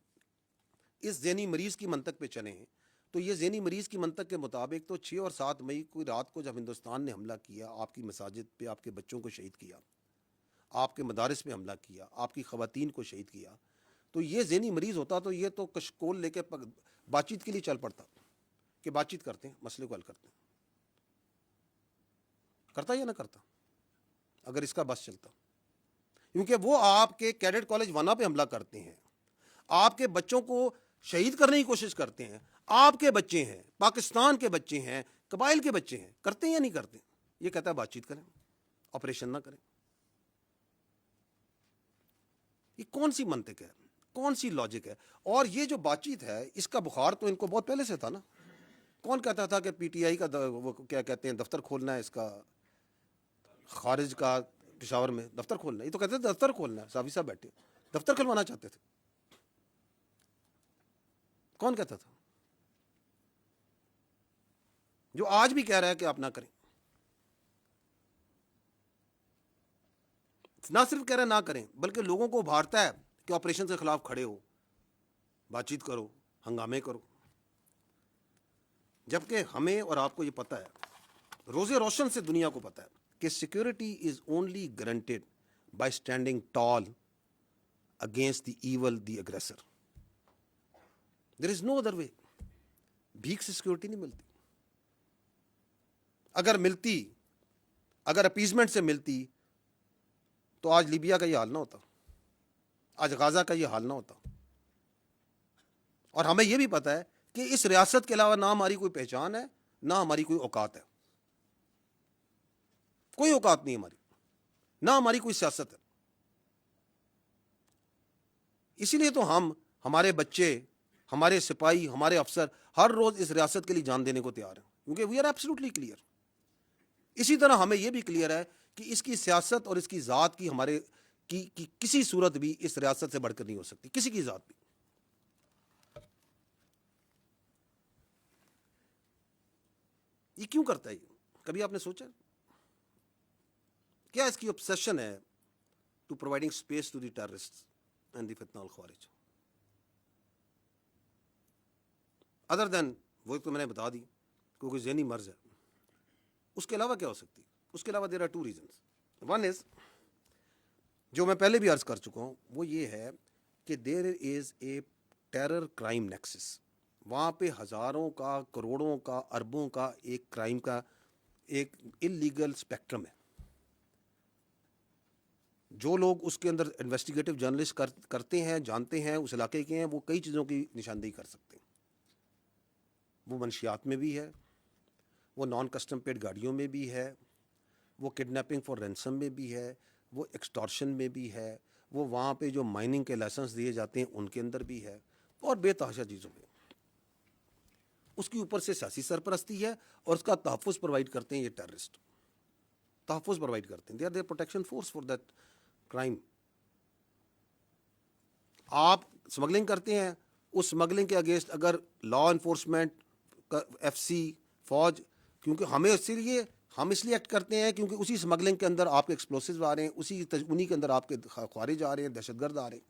اس ذہنی مریض کی منطق پہ چلیں، تو یہ ذہنی مریض کی منطق کے مطابق تو 6 اور 7 مئی کو رات کو جب ہندوستان نے حملہ کیا، آپ کی مساجد پہ آپ کے بچوں کو شہید کیا، آپ کے مدارس پہ حملہ کیا، آپ کی خواتین کو شہید کیا، تو یہ ذہنی مریض ہوتا تو یہ تو کشکول لے کے بات چیت کے لیے چل پڑتا کہ بات چیت کرتے ہیں، مسئلے کو حل کرتے ہیں. کرتا یا نہ کرتا اگر اس کا بس چلتا؟ کیونکہ وہ آپ کے کیڈٹ کالج وانا پہ حملہ کرتے ہیں، آپ کے بچوں کو شہید کرنے کی کوشش کرتے ہیں، آپ کے بچے ہیں، پاکستان کے بچے ہیں، قبائل کے بچے ہیں، کرتے ہیں یا نہیں کرتے؟ یہ کہتا ہے بات چیت کریں، آپریشن نہ کریں. یہ کون سی منطق ہے، کون سی لاجک ہے؟ اور یہ جو بات چیت ہے اس کا بخار تو ان کو بہت پہلے سے تھا نا. کون کہتا تھا کہ پی ٹی آئی کا وہ کیا کہتے ہیں دفتر کھولنا ہے، اس کا خارج کا پشاور میں دفتر کھولنا ہے؟ یہ تو کہتے تھے دفتر کھولنا ہے. صافی صاحب بیٹھے دفتر کھلوانا چاہتے تھے. کون کہتا تھا؟ جو آج بھی کہہ رہا ہے کہ آپ نہ کریں. نہ صرف کہہ رہا ہے نہ کریں، بلکہ لوگوں کو ابھارتا ہے کہ آپریشن کے خلاف کھڑے ہو، بات چیت کرو، ہنگامے کرو. جبکہ ہمیں اور آپ کو یہ پتہ ہے، روزے روشن سے دنیا کو پتہ ہے کہ security is only guaranteed by standing tall against the evil the aggressor. There is no other way. بھیک سے سیکورٹی نہیں ملتی. اگر ملتی، اگر اپیزمنٹ سے ملتی تو آج لیبیا کا یہ حال نہ ہوتا، آج غازہ کا یہ حال نہ ہوتا. اور ہمیں یہ بھی پتہ ہے کہ اس ریاست کے علاوہ نہ ہماری کوئی پہچان ہے، نہ ہماری کوئی اوقات ہے. کوئی اوقات نہیں ہماری، نہ ہماری کوئی سیاست ہے. اسی لیے تو ہمارے بچے، ہمارے سپاہی، ہمارے افسر ہر روز اس ریاست کے لیے جان دینے کو تیار ہیں، کیونکہ وی آر ایبسلیوٹلی کلیئر. اسی طرح ہمیں یہ بھی کلیئر ہے کہ اس کی سیاست اور اس کی ذات کی ہمارے کی کسی صورت بھی اس ریاست سے بڑھ کر نہیں ہو سکتی، کسی کی ذات بھی. یہ کیوں کرتا ہے؟ یہ کبھی آپ نے سوچا؟ کیا اس کی obsession ہے to providing space to the terrorist and the فتنہ الخوارج؟ ادر دین وہ تو میں نے بتا دی کیونکہ ذہنی مرض ہے. اس کے علاوہ کیا ہو سکتی؟ اس کے علاوہ there are 2 reasons. One is جو میں پہلے بھی عرض کر چکا ہوں، وہ یہ ہے کہ دیر is a terror crime nexus. وہاں پہ ہزاروں کا، کروڑوں کا، اربوں کا ایک کرائم کا ایک انلیگل اسپیکٹرم ہے. جو لوگ اس کے اندر انویسٹیگیٹو جرنلسٹ کرتے ہیں، جانتے ہیں، اس علاقے کے ہیں، وہ کئی چیزوں کی نشاندہی کر سکتے ہیں. وہ منشیات میں بھی ہے، وہ نان کسٹم پیڈ گاڑیوں میں بھی ہے، وہ کڈنیپنگ فار رینسم میں بھی ہے، وہ ایکسٹارشن میں بھی ہے، وہ وہاں پہ جو مائننگ کے لائسنس دیے جاتے ہیں ان کے اندر بھی ہے، اور بے تحاشا چیزوں میں. اس کے اوپر سے سیاسی سرپرستی ہے اور اس کا تحفظ پرووائڈ کرتے ہیں یہ ٹیررسٹ. تحفظ پرووائڈ کرتے ہیں. They are their protection force for that crime. آپ اسمگلنگ کرتے ہیں، اس اسمگلنگ کے اگینسٹ اگر لا انفورسمنٹ، ایف سی، فوج، کیونکہ ہمیں اس لیے ایکٹ کرتے ہیں کیونکہ اسی اسمگلنگ کے اندر آپ کے ایکسپلوسیوز آ رہے ہیں، انہی کے اندر آپ کے خوارج آ رہے ہیں، دہشت گرد آ رہے ہیں.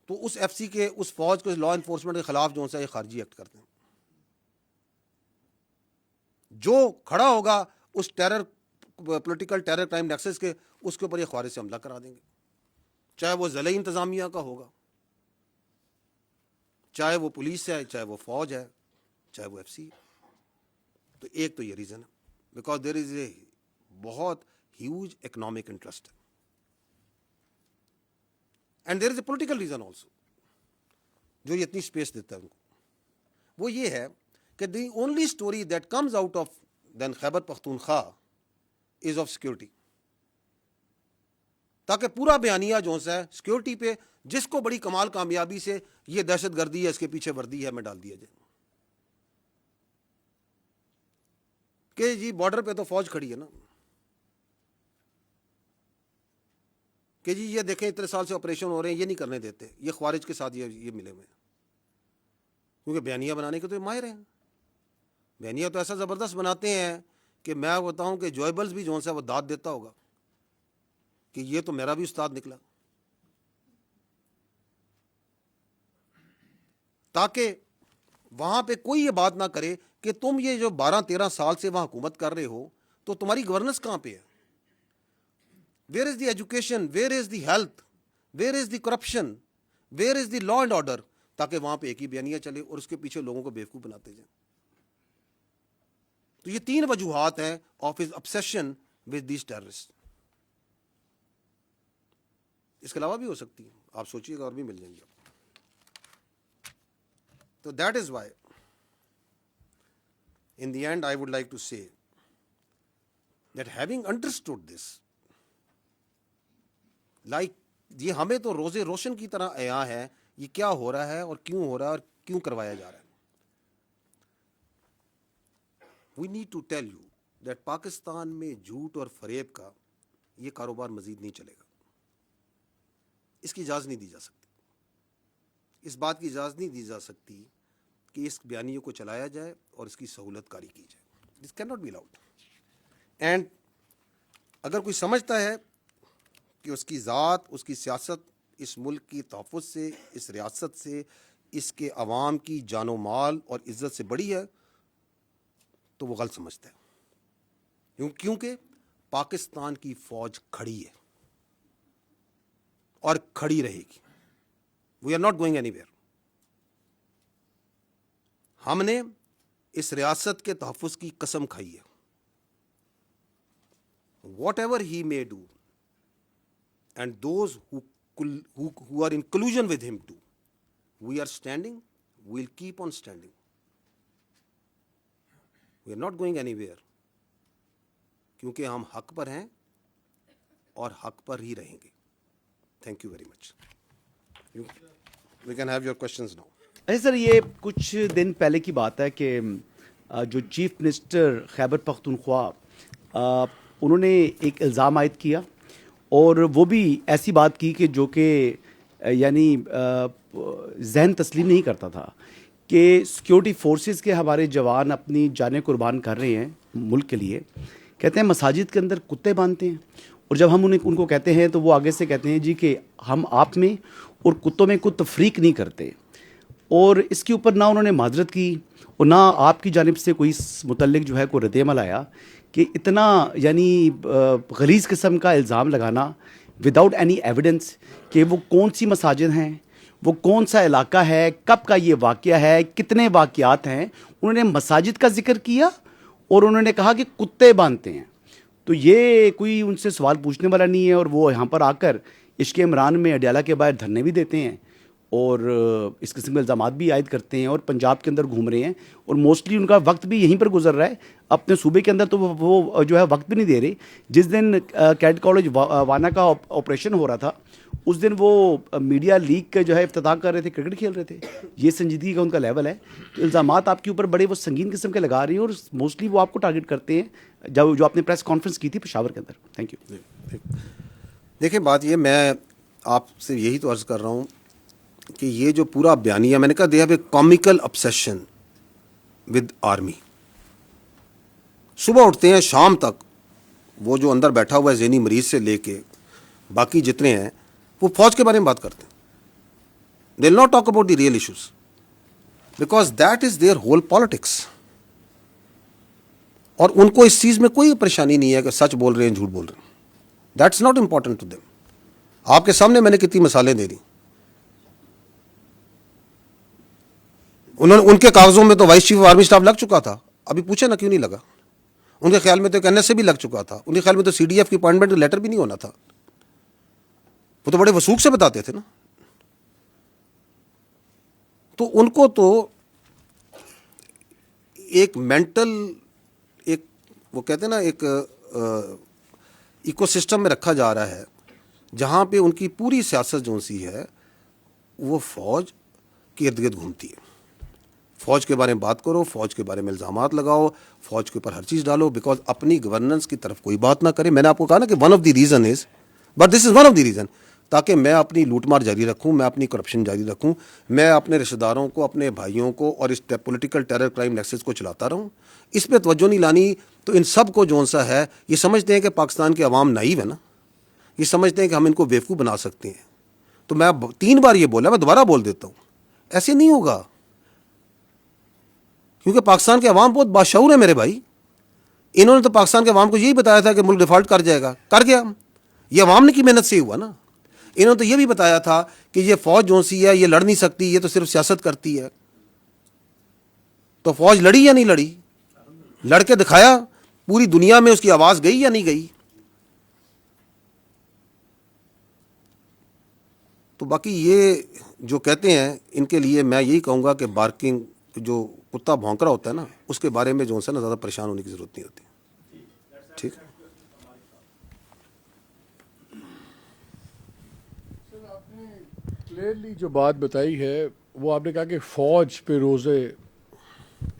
تو اس ایف سی کے، اس فوج کو، لا انفورسمنٹ کے خلاف جو ہے یہ خارجی ایکٹ کرتے ہیں. جو کھڑا ہوگا اس پولیٹیکل ٹیرر کرائم نیکسس کے، اس کے اوپر یہ خوارج سے حملہ کرا دیں گے، چاہے وہ ضلعی انتظامیہ کا ہوگا، چاہے وہ پولیس ہے، چاہے وہ فوج ہے، چاہے وہ ایف سی ہے. تو ایک تو یہ ریزن ہے، بیکاز دیر از اے بہت ہیوج اکنامک انٹرسٹ ہے. And there is a political reason also جو یہ اتنی اسپیس دیتا ہے ان کو. وہ یہ ہے کہ the only story that comes out of them Khyber Pakhtunkhwa is of security. تاکہ پورا بیانیہ جو ہے سیکیورٹی پہ جس کو بڑی کمال کامیابی سے یہ دہشت گردی ہے, اس کے پیچھے وردی ہے, میں ڈال دیا جائے کہ جی بارڈر پہ تو فوج کھڑی ہے نا, کہ جی یہ دیکھیں اتنے سال سے آپریشن ہو رہے ہیں, یہ نہیں کرنے دیتے, یہ خوارج کے ساتھ یہ ملے ہوئے ہیں, کیونکہ بیانیہ بنانے کے تو یہ ماہر ہیں. بیانیہ تو ایسا زبردست بناتے ہیں کہ میں بتاؤں کہ جوائبلز بھی جو ہے وہ داد دیتا ہوگا کہ یہ تو میرا بھی استاد نکلا, تاکہ وہاں پہ کوئی یہ بات نہ کرے کہ تم یہ جو 12-13 سال سے وہاں حکومت کر رہے ہو تو تمہاری گورننس کہاں پہ ہے, where is the education, where is the health, where is the corruption, where is the law and order, تاکہ وہاں پہ ایک ہی بیانیہ چلے اور اس کے پیچھے لوگوں کو بیوقوف بناتے جائیں. تو یہ 3 وجوہات ہیں of his obsession with these terrorists. اس کے علاوہ بھی ہو سکتی ہیں, آپ سوچیے گا اور بھی مل جائیں گے. تو that is Y in the end I would like to say that having understood this, like یہ ہمیں تو روزے روشن کی طرح عیاں ہے یہ کیا ہو رہا ہے اور کیوں ہو رہا ہے اور کیوں کروایا جا رہا ہے. We need to tell you that Pakistan میں جھوٹ اور فریب کا یہ کاروبار مزید نہیں چلے گا, اس کی اجازت نہیں دی جا سکتی, اس بات کی اجازت نہیں دی جا سکتی کہ اس بیانیے کو چلایا جائے اور اس کی سہولت کاری کی جائے. This can not be allowed. And اگر کوئی سمجھتا ہے کہ اس کی ذات, اس کی سیاست اس ملک کی تحفظ سے, اس ریاست سے, اس کے عوام کی جان و مال اور عزت سے بڑی ہے, تو وہ غلط سمجھتا ہے. کیونکہ پاکستان کی فوج کھڑی ہے اور کھڑی رہے گی. We are not going anywhere. ہم نے اس ریاست کے تحفظ کی قسم کھائی ہے. What ever he may do and those who are in collusion with him too, we are standing, we'll keep on standing. We are not going anywhere, کیونکہ ہم حق پر ہیں اور حق پر ہی رہیں گے. Thank you very much. We can have your questions now. اچھا سر, یہ کچھ دن پہلے کی بات ہے کہ جو چیف منسٹر خیبر پختونخوا انہوں نے ایک الزام عائد کیا اور وہ بھی ایسی بات کی کہ جو کہ یعنی ذہن تسلیم نہیں کرتا تھا کہ سیکیورٹی فورسز کے ہمارے جوان اپنی جانیں قربان کر رہے ہیں ملک کے لیے. کہتے ہیں مساجد کے اندر کتے باندھتے ہیں, اور جب ہم ان کو کہتے ہیں تو وہ آگے سے کہتے ہیں جی کہ ہم آپ میں اور کتوں میں کوئی تفریق نہیں کرتے. اور اس کے اوپر نہ انہوں نے معذرت کی اور نہ آپ کی جانب سے کوئی متعلق جو ہے کوئی رد عمل آیا کہ اتنا یعنی غلیظ قسم کا الزام لگانا وداؤٹ اینی ایویڈنس کہ وہ کون سی مساجد ہیں, وہ کون سا علاقہ ہے, کب کا یہ واقعہ ہے, کتنے واقعات ہیں. انہوں نے مساجد کا ذکر کیا اور انہوں نے کہا کہ کتے باندھتے ہیں. تو یہ کوئی ان سے سوال پوچھنے والا نہیں ہے, اور وہ یہاں پر آ کر عشق عمران میں اڈیالہ کے باہر دھرنے بھی دیتے ہیں اور اس قسم کے الزامات بھی عائد کرتے ہیں اور پنجاب کے اندر گھوم رہے ہیں, اور موسٹلی ان کا وقت بھی یہیں پر گزر رہا ہے. اپنے صوبے کے اندر تو وہ جو ہے وقت بھی نہیں دے رہے. جس دن کیڈ کالج وانا کا آپریشن ہو رہا تھا اس دن وہ میڈیا لیگ کا جو ہے افتتاح کر رہے تھے, کرکٹ کھیل رہے تھے. یہ سنجیدگی کا ان کا لیول ہے. الزامات آپ کے اوپر بڑے وہ سنگین قسم کے لگا رہے ہیں اور موسٹلی وہ آپ کو ٹارگٹ کرتے ہیں جو آپ نے پریس کانفرنس کی تھی پشاور کے اندر. Thank you. دیکھیں بات یہ, میں آپ سے یہی تو عرض کر رہا ہوں کہ یہ جو پورا بیانیہ, میں نے کہا they have a comical obsession with army. صبح اٹھتے ہیں شام تک وہ جو اندر بیٹھا ہوا ہے ذہنی مریض سے لے کے باقی جتنے ہیں وہ فوج کے بارے میں بات کرتے ہیں. They will not talk about the real issues because that is their whole politics. اور ان کو اس چیز میں کوئی پریشانی نہیں ہے کہ سچ بول رہے ہیں جھوٹ بول رہے ہیں. That's not important to them. آپ کے سامنے میں نے کتنی مثالیں دے دی. ان کے کاغذوں میں تو vice chief of army staff لگ چکا تھا, ابھی پوچھے نا کیوں نہیں لگا. ان کے خیال میں تو ایک NSA بھی لگ چکا تھا, ان کے خیال میں تو CDF کی اپوائنٹمنٹ لیٹر بھی نہیں ہونا تھا. وہ تو بڑے وثوق سے بتاتے تھے نا. تو ان کو تو ایک مینٹل ایک وہ کہتے ہیں نا ایک ایکو سسٹم میں رکھا جا رہا ہے جہاں پہ ان کی پوری سیاست جو سی ہے وہ فوج کے ارد گرد گھومتی ہے. فوج کے بارے میں بات کرو, فوج کے بارے میں الزامات لگاؤ, فوج کے اوپر ہر چیز ڈالو, بیکاز اپنی گورننس کی طرف کوئی بات نہ کرے. میں نے آپ کو کہا نا کہ one of the reason is, but this is one of the reason, تاکہ میں اپنی لوٹ مار جاری رکھوں, میں اپنی کرپشن جاری رکھوں, میں اپنے رشتہ داروں کو, اپنے بھائیوں کو اور اس پولیٹیکل ٹیرر کرائم نیکسس کو چلاتا رہوں. اس پہ توجہ نہیں لانی. تو ان سب کو جو سا ہے, یہ سمجھتے ہیں کہ پاکستان کے عوام نائیو ہے نا, یہ سمجھتے ہیں کہ ہم ان کو بیوقوف بنا سکتے ہیں. تو میں 3 بار یہ بولا, میں دوبارہ بول دیتا ہوں, ایسے نہیں ہوگا, کیونکہ پاکستان کے عوام بہت باشعور ہے میرے بھائی. انہوں نے تو پاکستان کے عوام کو یہی بتایا تھا کہ ملک ڈیفالٹ کر جائے گا, کر گیا. یہ عوام نے کی محنت سے ہی ہوا نا. انہوں نے تو یہ بھی بتایا تھا کہ یہ فوج جو سی ہے یہ لڑ نہیں سکتی, یہ تو صرف سیاست کرتی ہے. تو فوج لڑی یا نہیں لڑی؟ لڑ کے دکھایا. پوری دنیا میں اس کی آواز گئی یا نہیں گئی؟ تو باقی یہ جو کہتے ہیں ان کے لیے میں یہی کہوں گا کہ بارکنگ, جو کتا بھونک رہا ہوتا ہے نا, اس کے بارے میں جو ہے نا زیادہ پریشان ہونے کی ضرورت نہیں ہوتی. ٹھیک ہے. کلیئرلی جو بات بتائی ہے وہ آپ نے کہا کہ فوج پہ روزے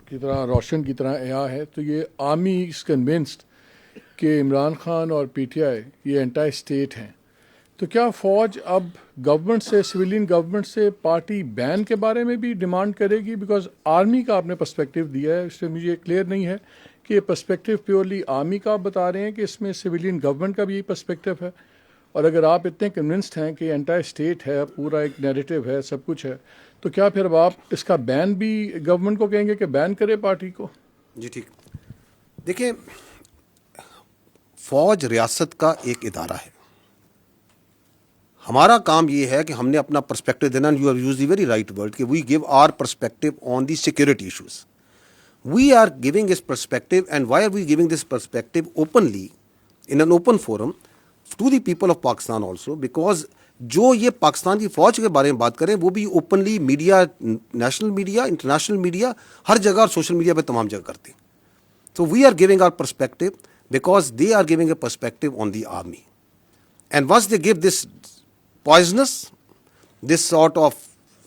کی طرح روشن کی طرح عیاں ہے. تو یہ آرمی از کنونسڈ کہ عمران خان اور پی ٹی آئی یہ انٹائی اسٹیٹ ہیں. تو کیا فوج اب گورنمنٹ سے, سویلین گورنمنٹ سے پارٹی بین کے بارے میں بھی ڈیمانڈ کرے گی؟ بیکاز آرمی کا آپ نے پرسپیکٹو دیا ہے, اس سے مجھے کلیئر نہیں ہے کہ یہ پرسپیکٹو پیورلی آرمی کا آپ بتا رہے ہیں کہ اس میں سویلین گورنمنٹ کا بھی یہی پرسپیکٹو ہے. اور اگر آپ اتنے کنونسڈ ہیں کہ انٹائر اسٹیٹ ہے, پورا ایک نیریٹو ہے, سب کچھ ہے, تو کیا پھر اب آپ اس کا بین بھی گورنمنٹ کو کہیں گے کہ بین کرے پارٹی کو؟ جی ٹھیک. دیکھیں, فوج ریاست کا ایک ادارہ ہے. ہمارا کام یہ ہے کہ ہم نے اپنا پرسپیکٹو دینا. You have use the very right word کہ we give our perspective on the security issues. We are giving this perspective, and why are we giving this perspective openly in an open forum to the people of Pakistan also, because جو یہ پاکستان کی فوج کے بارے میں بات کریں وہ بھی openly media, national media, international media, ہر جگہ اور سوشل میڈیا پہ تمام جگہ کرتے ہیں. تو we are giving our perspective because they are giving a perspective on the army. And once they gave this poisonous, this sort of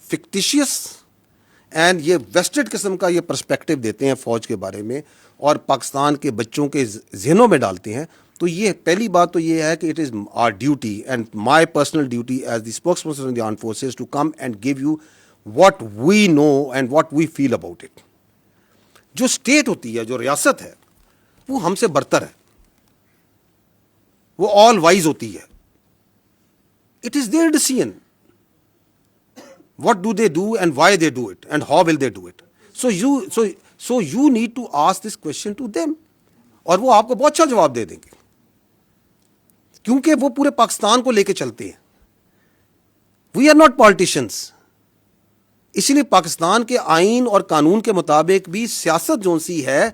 fictitious, and یہ ویسٹڈ قسم کا یہ پرسپیکٹو دیتے ہیں فوج کے بارے میں اور پاکستان کے بچوں کے ذہنوں میں ڈالتے ہیں. تو یہ پہلی بات تو یہ ہے کہ it is our duty and my personal duty as the spokesperson of the armed forces to come and give you what we know and what we feel about it. جو اسٹیٹ ہوتی ہے, جو ریاست ہے, وہ ہم سے برتر ہے, وہ آل وائز ہوتی ہے. It is their decision. What do they do and why they do it and how will they do it? So you need to ask this question to them. اور وہ آپ کو بہت اچھا جواب دے دیں گے, کیونکہ وہ پورے پاکستان کو لے کے چلتے ہیں. We are not politicians. اسی لیے پاکستان کے آئین اور قانون کے مطابق بھی سیاست جو سی ہے,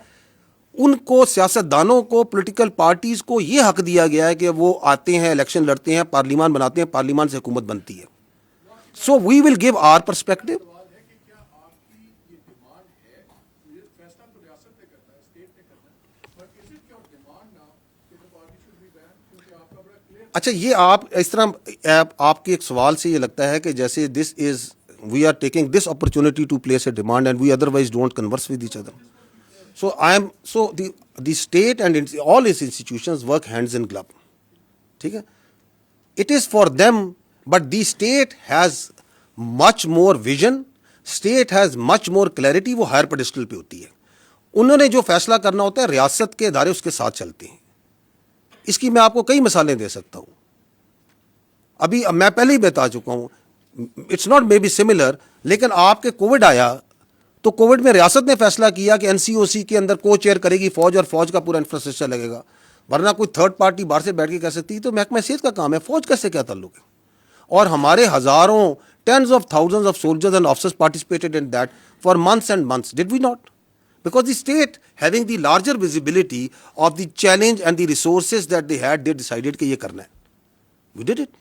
ان کو, سیاست دانوں کو, پولیٹیکل پارٹیز کو یہ حق دیا گیا ہے کہ وہ آتے ہیں, الیکشن لڑتے ہیں, پارلیمان بناتے ہیں, پارلیمان سے حکومت بنتی ہے. So we will give our perspective. اچھا, یہ آپ اس طرح آپ کے ایک سوال سے یہ لگتا ہے کہ جیسے this is we are taking this opportunity to place a demand and we otherwise don't converse with each other. So the state and all its institutions work hands in glove. ٹھیک ہے. It is for them, but the state has much more vision, state has much more clarity. وہ higher pedestal پہ ہوتی ہے. انہوں نے جو فیصلہ کرنا ہوتا ہے, ریاست کے ادارے اس کے ساتھ چلتے ہیں. اس کی میں آپ کو کئی مثالیں دے سکتا ہوں. ابھی میں پہلے ہی بتا چکا ہوں, it's not may be similar, لیکن آپ کے کووڈ آیا تو کووڈ میں ریاست نے فیصلہ کیا کہ این سی او سی کے اندر کو چیئر کرے گی فوج, اور فوج کا پورا انفراسٹرکچر لگے گا. ورنہ کوئی تھرڈ پارٹی باہر سے بیٹھ کے کہہ سکتی, تو محکمہ صحت کا کام ہے, فوج کا سے کیا تعلق ہے. اور ہمارے ہزاروں, tens of thousands of soldiers and officers participated in that for months and months. Did we not? Because the state having the larger visibility of the challenge and the resources that they had, they decided کہ یہ کرنا ہے. We did it.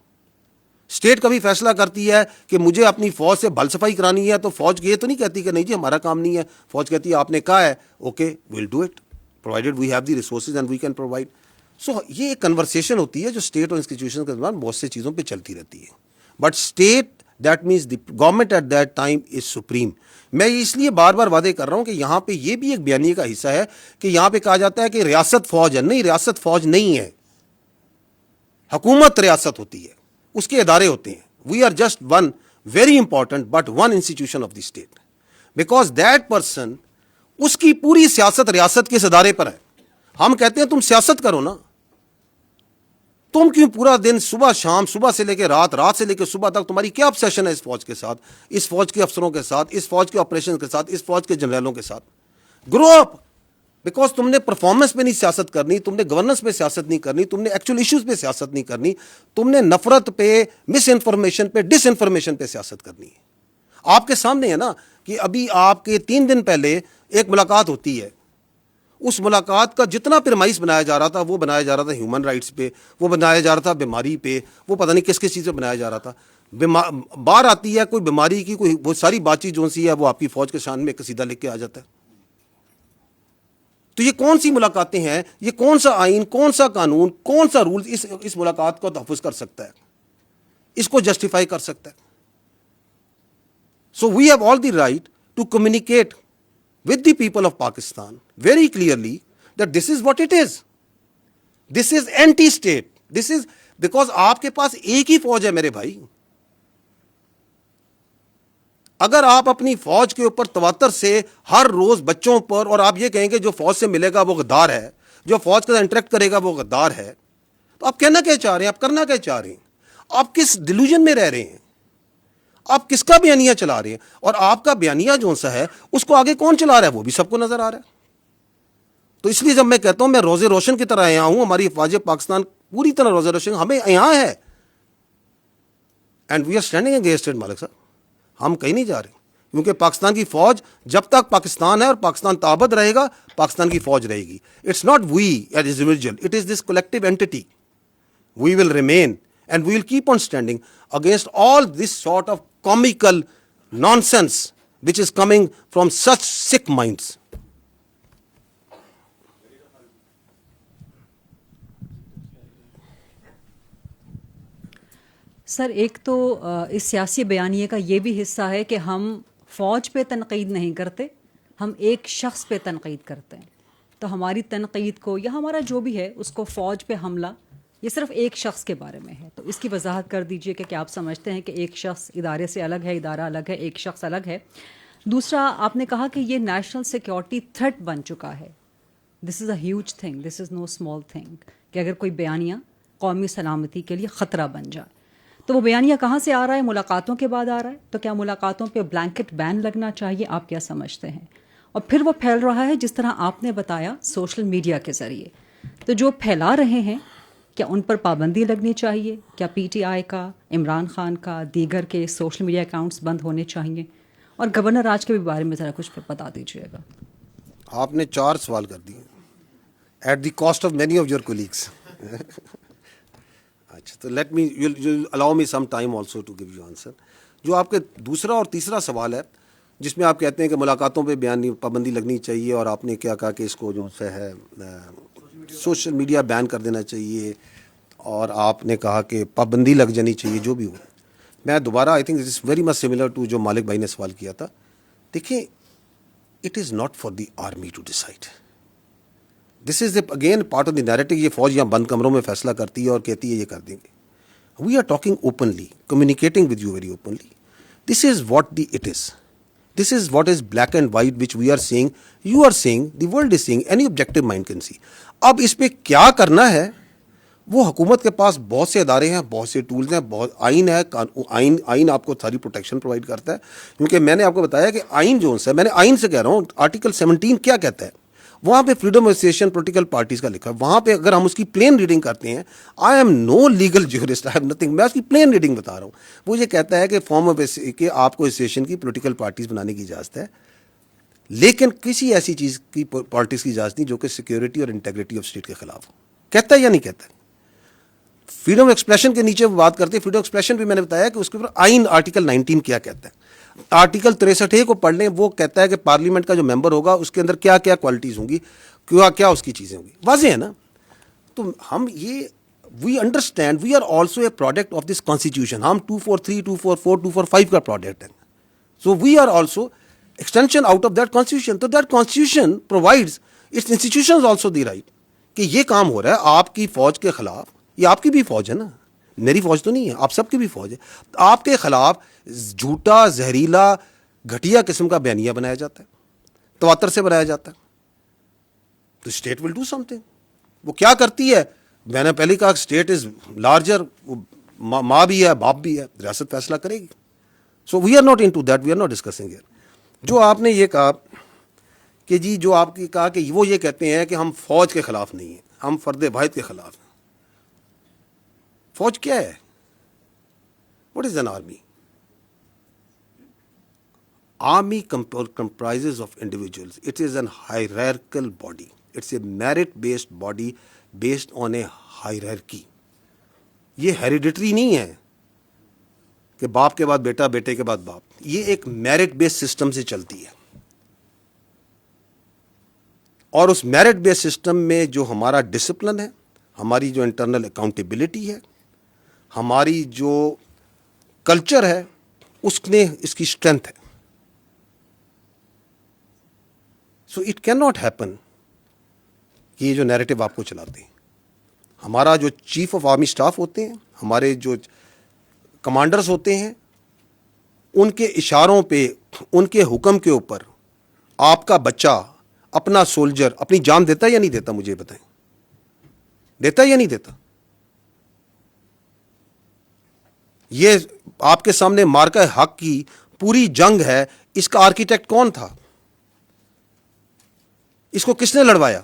State کبھی فیصلہ کرتی ہے کہ مجھے اپنی فوج سے بھل صفائی کرانی ہے, تو فوج یہ تو نہیں کہتی کہ نہیں جی ہمارا کام نہیں ہے. فوج کہتی ہے آپ نے کہا ہے, okay we'll do it provided we have the resources and we can provide. So یہ ایک کنورسیشن ہوتی ہے جو اسٹیٹ اور انسٹیٹیوشن کے درمیان بہت سے چیزوں پہ چلتی رہتی ہے. But state that means the government at that time is supreme. میں اس لیے بار بار وعدے کر رہا ہوں کہ یہاں پہ یہ بھی ایک بیانیے کا حصہ ہے کہ یہاں پہ کہا جاتا ہے کہ ریاست فوج ہے. نہیں, ریاست فوج نہیں ہے, حکومت ریاست ہوتی ہے, اس کے ادارے ہوتے ہیں. We are just one very important but one institution of the state, because that person, اس کی پوری سیاست ریاست کے اس ادارے پر ہے. ہم کہتے ہیں تم سیاست کرو نا, تم کیوں پورا دن صبح شام, صبح سے لے کے رات, رات سے لے کے صبح تک تمہاری کیا obsession ہے اس فوج کے ساتھ, اس فوج کے افسروں کے ساتھ, اس فوج کے آپریشن کے ساتھ, اس فوج کے جنرلوں کے ساتھ. گرو اپ, بیکاز تم نے پرفارمنس پہ نہیں سیاست کرنی, تم نے گورننس پہ سیاست نہیں کرنی, تم نے ایکچوئل ایشوز پہ سیاست نہیں کرنی, تم نے نفرت پہ, مس انفارمیشن پہ, ڈس انفارمیشن پہ سیاست کرنی ہے. آپ کے سامنے ہے نا کہ ابھی آپ کے 3 دن پہلے ایک ملاقات ہوتی ہے. اس ملاقات کا جتنا پرمائز بنایا جا رہا تھا وہ بنایا جا رہا تھا ہیومن رائٹس پہ, وہ بنایا جا رہا تھا بیماری پہ, وہ پتہ نہیں کس کس چیز پہ بنایا جا رہا تھا. باہر آتی ہے کوئی بیماری کی کوئی وہ ساری بات چیت جو سی ہے وہ آپ کی فوج کے شان میں قصیدہ لکھ کے آ جاتا ہے. تو یہ کون سی ملاقاتیں ہیں, یہ کون سا آئین, کون سا قانون, کون سا رول اس ملاقات کو تحفظ کر سکتا ہے, اس کو جسٹیفائی کر سکتا ہے. So we have all the right to communicate with the people of Pakistan very clearly that this is what it is. This is anti-state. This is because آپ کے پاس ایک ہی فوج ہے میرے بھائی. اگر آپ اپنی فوج کے اوپر تواتر سے ہر روز بچوں پر, اور آپ یہ کہیں گے جو فوج سے ملے گا وہ غدار ہے, جو فوج کے ساتھ انٹریکٹ کرے گا وہ غدار ہے, تو آپ کہنا کیا چاہ رہے ہیں, آپ کرنا کیا چاہ رہے ہیں, آپ کس ڈیلوژن میں رہ رہے ہیں, آپ کس کا بیانیہ چلا رہے ہیں, اور آپ کا بیانیہ جو سا ہے اس کو آگے کون چلا رہا ہے وہ بھی سب کو نظر آ رہا ہے. تو اس لیے جب میں کہتا ہوں میں روزے روشن کی طرح یہاں ہوں, ہماری افواج پاکستان پوری طرح روزے روشن ہمیں یہاں ہے, and we are standing against it. مالک صاحب, ہم کہیں نہیں جا رہے, کیونکہ پاکستان کی فوج جب تک پاکستان ہے اور پاکستان تابد رہے گا, پاکستان کی فوج رہے گی. It's not we as individual, it is this collective entity. We will remain and we will keep on standing against all this sort of comical nonsense which is coming from such sick minds. Sir, ایک تو اس سیاسی بیانیے کا یہ بھی حصہ ہے کہ ہم فوج پہ تنقید نہیں کرتے, ہم ایک شخص پہ تنقید کرتے ہیں. تو ہماری تنقید کو یا ہمارا جو بھی ہے اس کو فوج پہ حملہ, یہ صرف ایک شخص کے بارے میں ہے. تو اس کی وضاحت کر دیجئے کہ کیا آپ سمجھتے ہیں کہ ایک شخص ادارے سے الگ ہے, ادارہ الگ ہے, ایک شخص الگ ہے. دوسرا, آپ نے کہا کہ یہ نیشنل سیکیورٹی تھریٹ بن چکا ہے. This is a huge thing, this is no small thing, کہ اگر کوئی بیانیہ قومی سلامتی کے لیے خطرہ بن جائے. تو وہ بیانیہ کہاں سے آ رہا ہے؟ ملاقاتوں کے بعد آ رہا ہے. تو کیا ملاقاتوں پہ بلینکٹ بین لگنا چاہیے؟ آپ کیا سمجھتے ہیں؟ اور پھر وہ پھیل رہا ہے جس طرح آپ نے بتایا سوشل میڈیا کے ذریعے. تو جو پھیلا رہے ہیں کیا ان پر پابندی لگنی چاہیے؟ کیا پی ٹی آئی کا, عمران خان کا, دیگر کے سوشل میڈیا اکاؤنٹس بند ہونے چاہیے؟ اور گورنر راج کے بھی بارے میں ذرا کچھ بتا دیجیے گا. آپ نے 4 سوال کر دیے at the cost of many of your colleagues. اچھا, تو let me allow me some time also to give you answer. جو آپ کے دوسرا اور تیسرا سوال ہے جس میں آپ کہتے ہیں کہ ملاقاتوں پہ پابندی لگنی چاہیے, اور آپ نے کیا کہا کہ اس کو جو ہے سوشل میڈیا بین کر دینا چاہیے, اور آپ نے کہا کہ پابندی لگ جانی چاہیے, جو بھی ہو. میں دوبارہ I think it is very much similar to جو مالک بھائی نے سوال کیا تھا. دیکھیں, it is not for the army to decide. This is again part of the narrative. یہ فوج یہاں بند کمروں میں فیصلہ کرتی ہے اور کہتی ہے یہ کر دیں گے. We are talking openly, communicating with you very openly. This is what the it is. This is what is black and white which we are seeing, you are seeing, the world is seeing, any objective mind can see. اب اس پہ کیا کرنا ہے وہ حکومت کے پاس بہت سے ادارے ہیں, بہت سے ٹولز ہیں, بہت آئین ہے. آئین آپ کو ساری پروٹیکشن پرووائڈ کرتا ہے, کیونکہ میں نے آپ کو بتایا کہ آئین جو ہے, میں نے آئین سے کہہ رہا ہوں, آرٹیکل 17 کیا کہتا ہے, وہاں پہ freedom of association political parties کا لکھا ہے. وہاں پہ اگر ہم اس کی پلین ریڈنگ کرتے ہیں, I am no legal jurist, I am nothing, میں اس کی پلین ریڈنگ بتا رہا ہوں. وہ یہ کہتا ہے کہ فارم آف کہ آپ کو ایسوسیشن کی پولیٹیکل پارٹیز بنانے کی اجازت ہے, لیکن کسی ایسی چیز کی پالیٹکس کی اجازت نہیں جو کہ سیکیورٹی اور انٹیگریٹی آف اسٹیٹ کے خلاف ہو. کہتا ہے یا نہیں کہتا ہے؟ فریڈم ایکسپریشن کے نیچے وہ بات کرتے ہیں. فریڈم ایکسپریشن بھی میں نے بتایا کہ اس کے اوپر آئین آرٹیکل 19 کیا کہتا ہے. آرٹیکل 63 کو پڑھ لیں, وہ کہتا ہے کہ پارلیمنٹ کا جو ممبر ہوگا اس کے اندر کیا کیا کوالٹیز ہوں گی, کیا کیا اس کی چیزیں ہوں گی. واضح ہے نا. تو ہم یہ we understand we are also a product of this constitution. ہم 243, 244, 245 کا پروڈکٹ ہیں. So we are also extension out of that constitution. تو that constitution provides its institutions also the right کہ یہ کام ہو رہا ہے آپ کی فوج کے خلاف. یہ آپ کی بھی فوج ہے نا, میری فوج تو نہیں ہے, آپ سب کی بھی فوج ہے. آپ کے خلاف جھوٹا, زہریلا, گھٹیا قسم کا بیانیہ بنایا جاتا ہے, تواتر سے بنایا جاتا ہے. تو state will do some thing. وہ کیا کرتی ہے, میں نے پہلے کہا اسٹیٹ از لارجر, ماں بھی ہے باپ بھی ہے, ریاست فیصلہ کرے گی. So we are not into that, we are not discussing here. جو آپ نے یہ کہا کہ جی جو آپ کی کہا کہ وہ یہ کہتے ہیں کہ ہم فوج کے خلاف نہیں ہیں, ہم فرد واحد کے خلاف ہیں. فوج کیا ہے؟ What is an army? Army comprises of individuals. It is an hierarchical body. It's a merit-based body based on a hierarchy. یہ hereditary نہیں ہے کہ باپ کے بعد بیٹا, بیٹے کے بعد باپ. یہ ایک merit based system سے چلتی ہے. اور اس merit based system میں جو ہمارا ڈسپلن ہے, ہماری جو انٹرنل اکاؤنٹیبلٹی ہے, ہماری جو کلچر ہے, اس نے اس کی اسٹرینتھ ہے. So it can not happen کہ یہ جو نیریٹو آپ کو چلاتے ہیں. ہمارا جو چیف آف آرمی اسٹاف ہوتے ہیں, ہمارے جو کمانڈرز ہوتے ہیں, ان کے اشاروں پہ, ان کے حکم کے اوپر آپ کا بچہ, اپنا سولجر اپنی جان دیتا ہے یا نہیں دیتا؟ مجھے بتائیں, دیتا ہے یا نہیں دیتا؟ یہ آپ کے سامنے مارکہ حق کی پوری جنگ ہے, اس کا آرکیٹیکٹ کون تھا؟ اس کو کس نے لڑوایا؟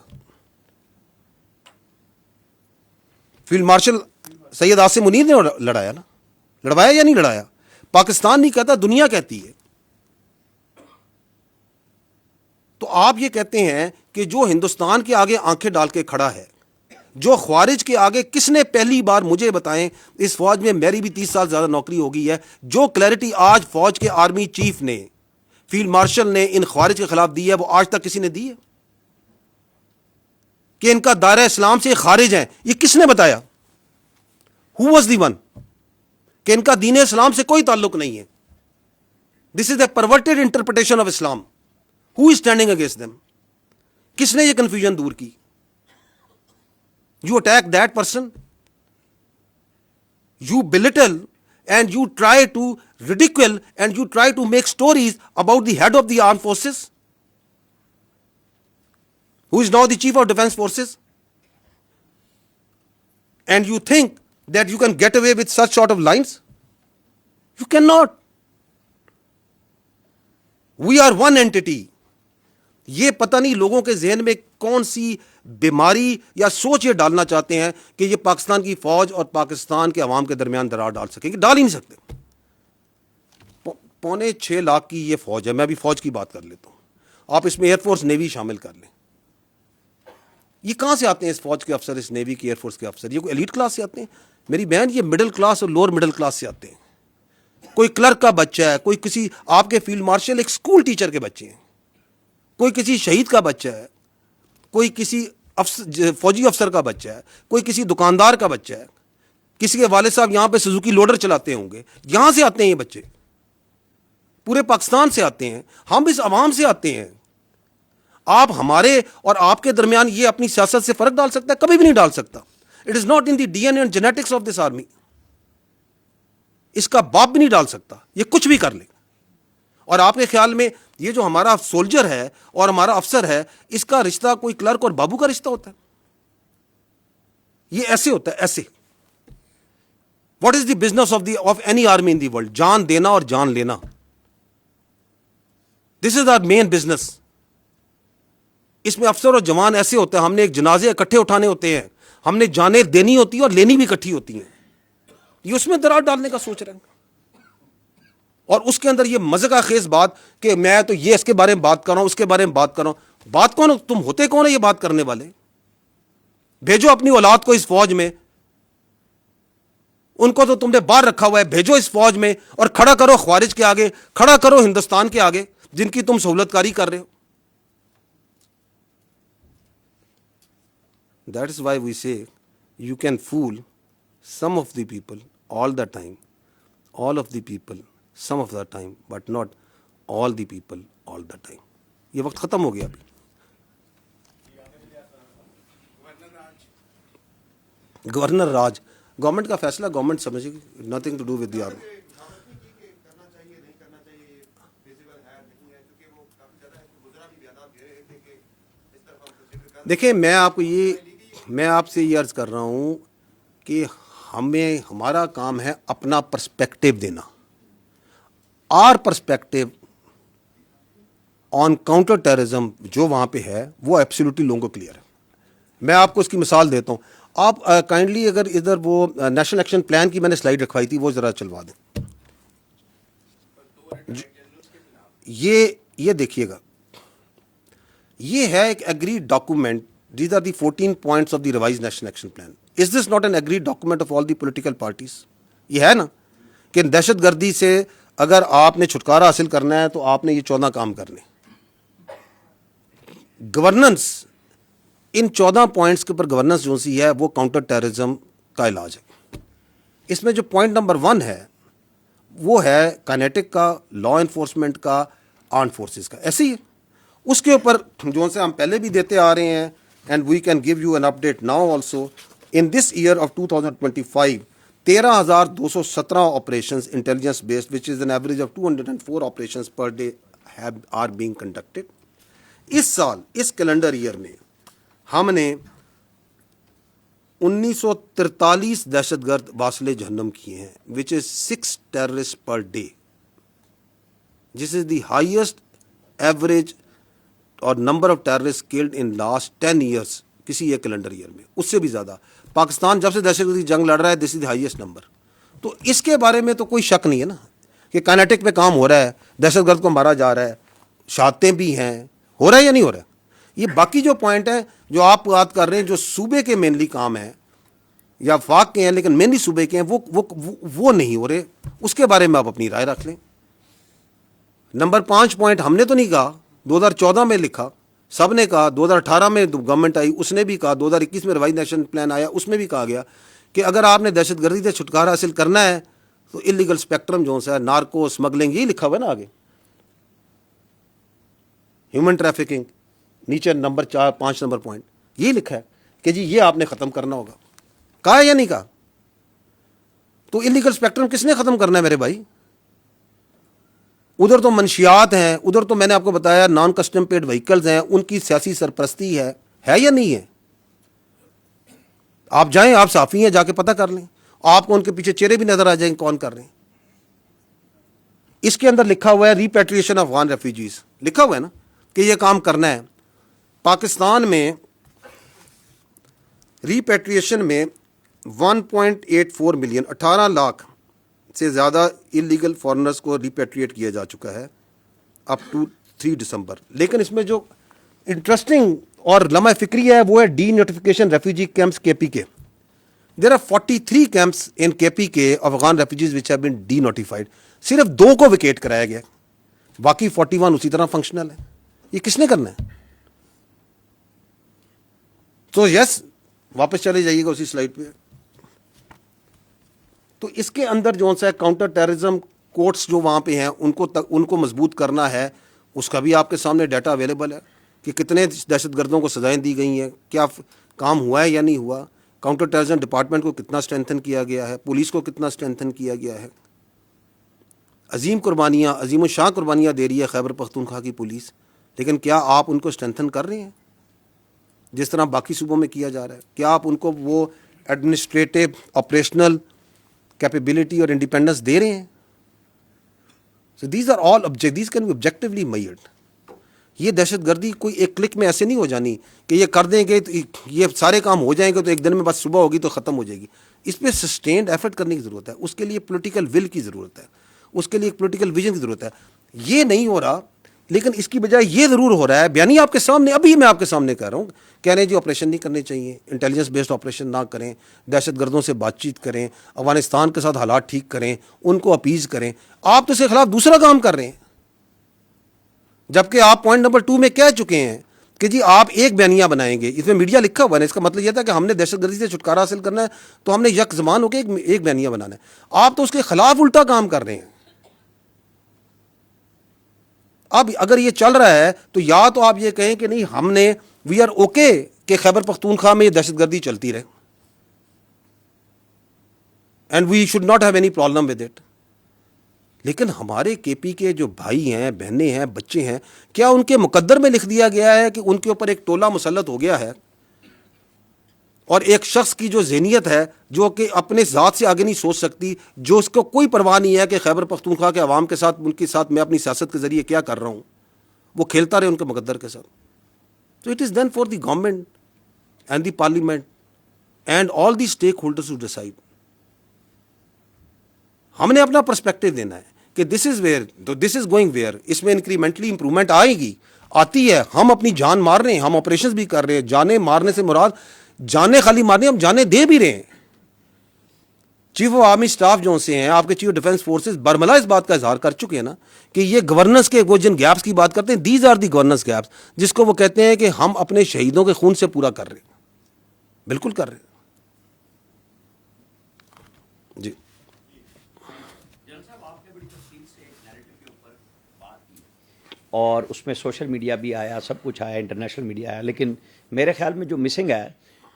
فیلڈ مارشل سید عاصم منیر نے لڑایا نا. لڑوایا یا نہیں لڑایا؟ پاکستان نہیں کہتا, دنیا کہتی ہے. تو آپ یہ کہتے ہیں کہ جو ہندوستان کے آگے آنکھیں ڈال کے کھڑا ہے, جو خوارج کے آگے, کس نے پہلی بار مجھے بتائیں, اس فوج میں میری بھی 30 سال زیادہ نوکری ہو گئی ہے, جو کلیئرٹی آج فوج کے آرمی چیف نے, فیلڈ مارشل نے ان خوارج کے خلاف دی ہے, وہ آج تک کسی نے دی ہے؟ کہ ان کا دائرہ اسلام سے خارج ہیں, یہ کس نے بتایا؟ Who was the one? کہ ان کا دین اسلام سے کوئی تعلق نہیں ہے. This is a perverted interpretation of Islam. Who is standing against them? کس نے یہ کنفیوژن دور کی؟ You attack that person, you belittle and you try to ridicule and you try to make stories about the head of the armed forces, who is now the chief of defense forces, and you think that you can get away with such sort of lines? You cannot. We are one entity. یہ پتہ نہیں لوگوں کے ذہن میں کون سی بیماری یا سوچ یہ ڈالنا چاہتے ہیں کہ یہ پاکستان کی فوج اور پاکستان کے عوام کے درمیان درار ڈال سکیں گے. ڈال ہی نہیں سکتے. 5.25 لاکھ کی یہ فوج ہے. میں بھی فوج کی بات کر لیتا ہوں, آپ اس میں ایئر فورس نیوی شامل کر لیں. یہ کہاں سے آتے ہیں اس فوج کے افسر, اس نیوی کی, ایئر فورس کے افسر؟ یہ کوئی ایلیٹ کلاس سے آتے ہیں؟ میری بہن, یہ مڈل کلاس اور لوور مڈل کلاس سے آتے ہیں. کوئی کلرک کا بچہ ہے, کوئی کسی آپ کے فیلڈ مارشل ایک اسکول ٹیچر کے بچے ہیں, کوئی کسی شہید کا بچہ ہے, کوئی کسی فوجی افسر کا بچہ ہے, کوئی کسی دکاندار کا بچہ ہے, کسی کے والد صاحب یہاں پہ سوزوکی لوڈر چلاتے ہوں گے. یہاں سے آتے ہیں یہ بچے, پورے پاکستان سے آتے ہیں, ہم اس عوام سے آتے ہیں. آپ ہمارے اور آپ کے درمیان یہ اپنی سیاست سے فرق ڈال سکتا ہے؟ کبھی بھی نہیں ڈال سکتا. It is not in the D N A and genetics of this army. اس کا باپ بھی نہیں ڈال سکتا, یہ کچھ بھی کر لے. اور آپ کے خیال میں یہ جو ہمارا سولجر ہے اور ہمارا افسر ہے, اس کا رشتہ کوئی کلرک اور بابو کا رشتہ ہوتا ہے؟ یہ ایسے ہوتا ہے, ایسے. What is the business of any army in the world? جان دینا اور جان لینا. دس از آر مین بزنس. اس میں افسر اور جوان ایسے ہوتے ہیں, ہم نے ایک جنازے اکٹھے اٹھانے ہوتے ہیں, ہم نے جانیں دینی ہوتی ہیں اور لینی بھی اکٹھی ہوتی ہیں. یہ اس میں درار ڈالنے کا سوچ رہے ہیں. اور اس کے اندر یہ مزے کا خیز بات کہ میں تو یہ اس کے بارے میں بات کر رہا ہوں, اس کے بارے میں بات کر رہا ہوں. بات کون؟ تم ہوتے کون ہے یہ بات کرنے والے؟ بھیجو اپنی اولاد کو اس فوج میں, ان کو تو تم نے باہر رکھا ہوا ہے, بھیجو اس فوج میں اور کھڑا کرو خوارج کے آگے, کھڑا کرو ہندوستان کے آگے جن کی تم سہولت کاری کر رہے ہو. That is why we say you can fool some of the people all the time, all of the people some of the time, but not all the people all the time. یہ وقت ختم ہو گیا ابھی. Governor راج, government کا فیصلہ government سمجھے گی, nothing to do with the army. دیکھیں میں آپ سے یہ عرض کر رہا ہوں کہ ہمارا کام ہے اپنا پرسپیکٹو دینا. Our perspective on counter terrorism جو وہاں پہ ہے وہ ایبسلیوٹلی لوگوں کو کلیئر ہے. میں آپ کو اس کی مثال دیتا ہوں. آپ کائنڈلی اگر ادھر وہ نیشنل ایکشن پلان کی میں نے سلائیڈ رکھوائی تھی وہ ذرا چلوا دیں. یہ دیکھیے گا, یہ ہے ایک agreed document. These are the 14 points of the revised national action plan. Is this not an agreed document of all the political parties? یہ ہے نا کہ دہشت گردی سے اگر آپ نے چھٹکارا حاصل کرنا ہے تو آپ نے یہ 14 کام کرنے. گورننس, ان 14 پوائنٹس کے اوپر گورننس جو سی ہے وہ کاؤنٹر ٹیررزم کا علاج ہے. اس میں جو پوائنٹ نمبر 1 ہے وہ ہے کائنیٹک کا, لا انفورسمنٹ کا, آرمڈ فورسز کا. ایسے ہی اس کے اوپر جو سے ہم پہلے بھی دیتے آ رہے ہیں, and we can give you an update now also. In this year of 2025 13,217 operations intelligence based which is an average of 204 operations per day are being conducted. اس سال اس کیلنڈر ایئر میں ہم نے 1943 دہشت گرد واصل جہنم کیے ہیں, which is 6 terrorists per day. This is the highest average اور number of terrorist killed in last 10 years کسی ایک کیلنڈر ایئر میں. اس سے بھی زیادہ پاکستان جب سے دہشت گردی جنگ لڑ رہا ہے, this is the highest number. تو اس کے بارے میں تو کوئی شک نہیں ہے نا کہ کائنیٹک میں کام ہو رہا ہے, دہشت گرد کو مارا جا رہا ہے, شہادتیں بھی ہیں, ہو رہا ہے یا نہیں ہو رہا ہے. یہ باقی جو پوائنٹ ہیں جو آپ بات کر رہے ہیں جو صوبے کے مینلی کام ہیں یا وفاق کے ہیں لیکن مینلی صوبے کے ہیں, وہ نہیں ہو رہے. اس کے بارے میں آپ اپنی رائے رکھ لیں. نمبر 5 پوائنٹ ہم نے تو نہیں کہا, 2014 میں لکھا, سب نے کہا. 2018 میں گورنمنٹ آئی اس نے بھی کہا, 2021 میں ریوائز نیشنل پلان آیا اس میں بھی کہا گیا کہ اگر آپ نے دہشت گردی سے چھٹکارا حاصل کرنا ہے تو انلیگل اسپیکٹرم جو ہے, نارکو اسمگلنگ, یہی لکھا ہوا ہے نا آگے. ہیومن ٹریفکنگ نیچے نمبر 4-5 نمبر پوائنٹ یہی لکھا ہے کہ جی یہ آپ نے ختم کرنا ہوگا. کہا ہے یا نہیں کہا؟ تو انلیگل اسپیکٹرم کس نے ختم کرنا ہے میرے بھائی؟ ادھر تو منشیات ہیں, ادھر تو میں نے آپ کو بتایا نان کسٹم پیڈ وہیکلز ہیں, ان کی سیاسی سرپرستی ہے یا نہیں ہے؟ آپ جائیں, آپ صحافی ہیں, جا کے پتہ کر لیں, آپ کو ان کے پیچھے چہرے بھی نظر آ جائیں کون کر رہے ہیں. اس کے اندر لکھا ہوا ہے ریپیٹریشن آف افغان ریفیوجیز, لکھا ہوا ہے نا کہ یہ کام کرنا ہے. پاکستان میں ریپیٹریشن میں 1.84 ملین 18 لاکھ سے زیادہ انلیگل فارنرز کو ریپیٹریٹ کیا جا چکا ہے اپ ٹو 3 دسمبر. لیکن اس میں جو انٹرسٹنگ اور لمحہ فکری ہے وہ ہے ڈی نوٹیفیکیشن ریفیوجی کیمپس کے پی کے. دیر آر 43 کیمپس ان کے پی کے Afghan refugees which have been D notified. صرف 2 کو ویکیٹ کرایا گیا, باقی 41 اسی طرح فنکشنل ہے. یہ کس نے کرنا ہے؟ تو یس واپس چلے جائیے گا اسی سلائڈ پہ. تو اس کے اندر جو سا کاؤنٹر ٹیررزم کورٹس جو وہاں پہ ہیں ان کو مضبوط کرنا ہے. اس کا بھی آپ کے سامنے ڈیٹا اویلیبل ہے کہ کتنے دہشت گردوں کو سزائیں دی گئی ہیں, کیا کام ہوا ہے یا نہیں ہوا. کاؤنٹر ٹیررزم ڈپارٹمنٹ کو کتنا اسٹرینتھن کیا گیا ہے, پولیس کو کتنا اسٹرینتھن کیا گیا ہے. عظیم قربانیاں, عظیم الشان قربانیاں دے رہی ہے خیبر پختونخوا کی پولیس, لیکن کیا آپ ان کو اسٹرینتھن کر رہے ہیں جس طرح باقی صوبوں میں کیا جا رہا ہے؟ کیا آپ ان کو وہ ایڈمنسٹریٹو آپریشنل کیپیبلٹی اور انڈیپینڈنس دے رہے ہیں؟ So these are all these can be objectively measured. یہ دہشت گردی کوئی ایک کلک میں ایسے نہیں ہو جانی کہ یہ کر دیں گے تو یہ سارے کام ہو جائیں گے تو ایک دن میں بس صبح ہوگی تو ختم ہو جائے گی. اس پہ سسٹینڈ ایفرٹ کرنے کی ضرورت ہے, اس کے لیے پولیٹیکل ول کی ضرورت ہے, اس کے لیے ایک پولیٹیکل ویژن کی ضرورت ہے. یہ نہیں ہو رہا, لیکن اس کی بجائے یہ ضرور ہو رہا ہے. بیانی آپ کے سامنے, ابھی میں آپ کے سامنے کہہ رہا ہوں, کہہ رہے ہیں جی آپریشن نہیں کرنے چاہیے, انٹیلیجنس بیسڈ آپریشن نہ کریں, دہشت گردوں سے بات چیت کریں, افغانستان کے ساتھ حالات ٹھیک کریں, ان کو اپیز کریں. آپ تو اس کے خلاف دوسرا کام کر رہے ہیں, جبکہ آپ پوائنٹ نمبر 2 میں کہہ چکے ہیں کہ جی آپ ایک بیانیہ بنائیں گے, اس میں میڈیا لکھا ہوا ہے, اس کا مطلب یہ تھا کہ ہم نے دہشت گردی سے چھٹکارا حاصل کرنا ہے تو ہم نے یک زمان ہو کے ایک بیانیہ بنانا ہے. آپ تو اس کے خلاف الٹا کام کر رہے ہیں. اب اگر یہ چل رہا ہے تو یا تو آپ یہ کہیں کہ نہیں ہم نے وی آر اوکے کہ خیبر پختونخوا میں یہ دہشت گردی چلتی رہے, and we should not have any problem with it. لیکن ہمارے کے پی کے جو بھائی ہیں, بہنیں ہیں, بچے ہیں, کیا ان کے مقدر میں لکھ دیا گیا ہے کہ ان کے اوپر ایک ٹولہ مسلط ہو گیا ہے اور ایک شخص کی جو ذہنیت ہے جو کہ اپنے ذات سے آگے نہیں سوچ سکتی, جو اس کو کوئی پرواہ نہیں ہے کہ خیبر پختونخوا کے عوام کے ساتھ, ان کے ساتھ میں اپنی سیاست کے ذریعے کیا کر رہا ہوں, وہ کھیلتا رہے ان کے مقدر کے ساتھ. So it is then for the government and the parliament and all the stakeholders to decide. ہم نے اپنا پرسپیکٹو دینا ہے کہ this is where, this is going where, اس میں انکریمنٹلی امپرومنٹ آئے گی, آتی ہے. ہم اپنی جان مار رہے ہیں, ہم آپریشنز بھی کر رہے ہیں. جانیں مارنے سے مراد جانیں خالی مارنے, ہم جانیں دے بھی رہے ہیں. چیف آف آرمی اسٹاف جو سے ہیں, آپ کے چیف آف ڈیفینس فورسز برملا اس بات کا اظہار کر چکے ہیں نا کہ یہ گورننس کے وہ جن گیپس کی بات کرتے ہیں, these are the governance gaps, جس کو وہ کہتے ہیں کہ ہم اپنے شہیدوں کے خون سے پورا کر رہے ہیں. بالکل کر رہے ہیں جی. اور اس میں سوشل میڈیا بھی آیا, سب کچھ آیا, انٹرنیشنل میڈیا آیا, لیکن میرے خیال میں جو مسنگ ہے,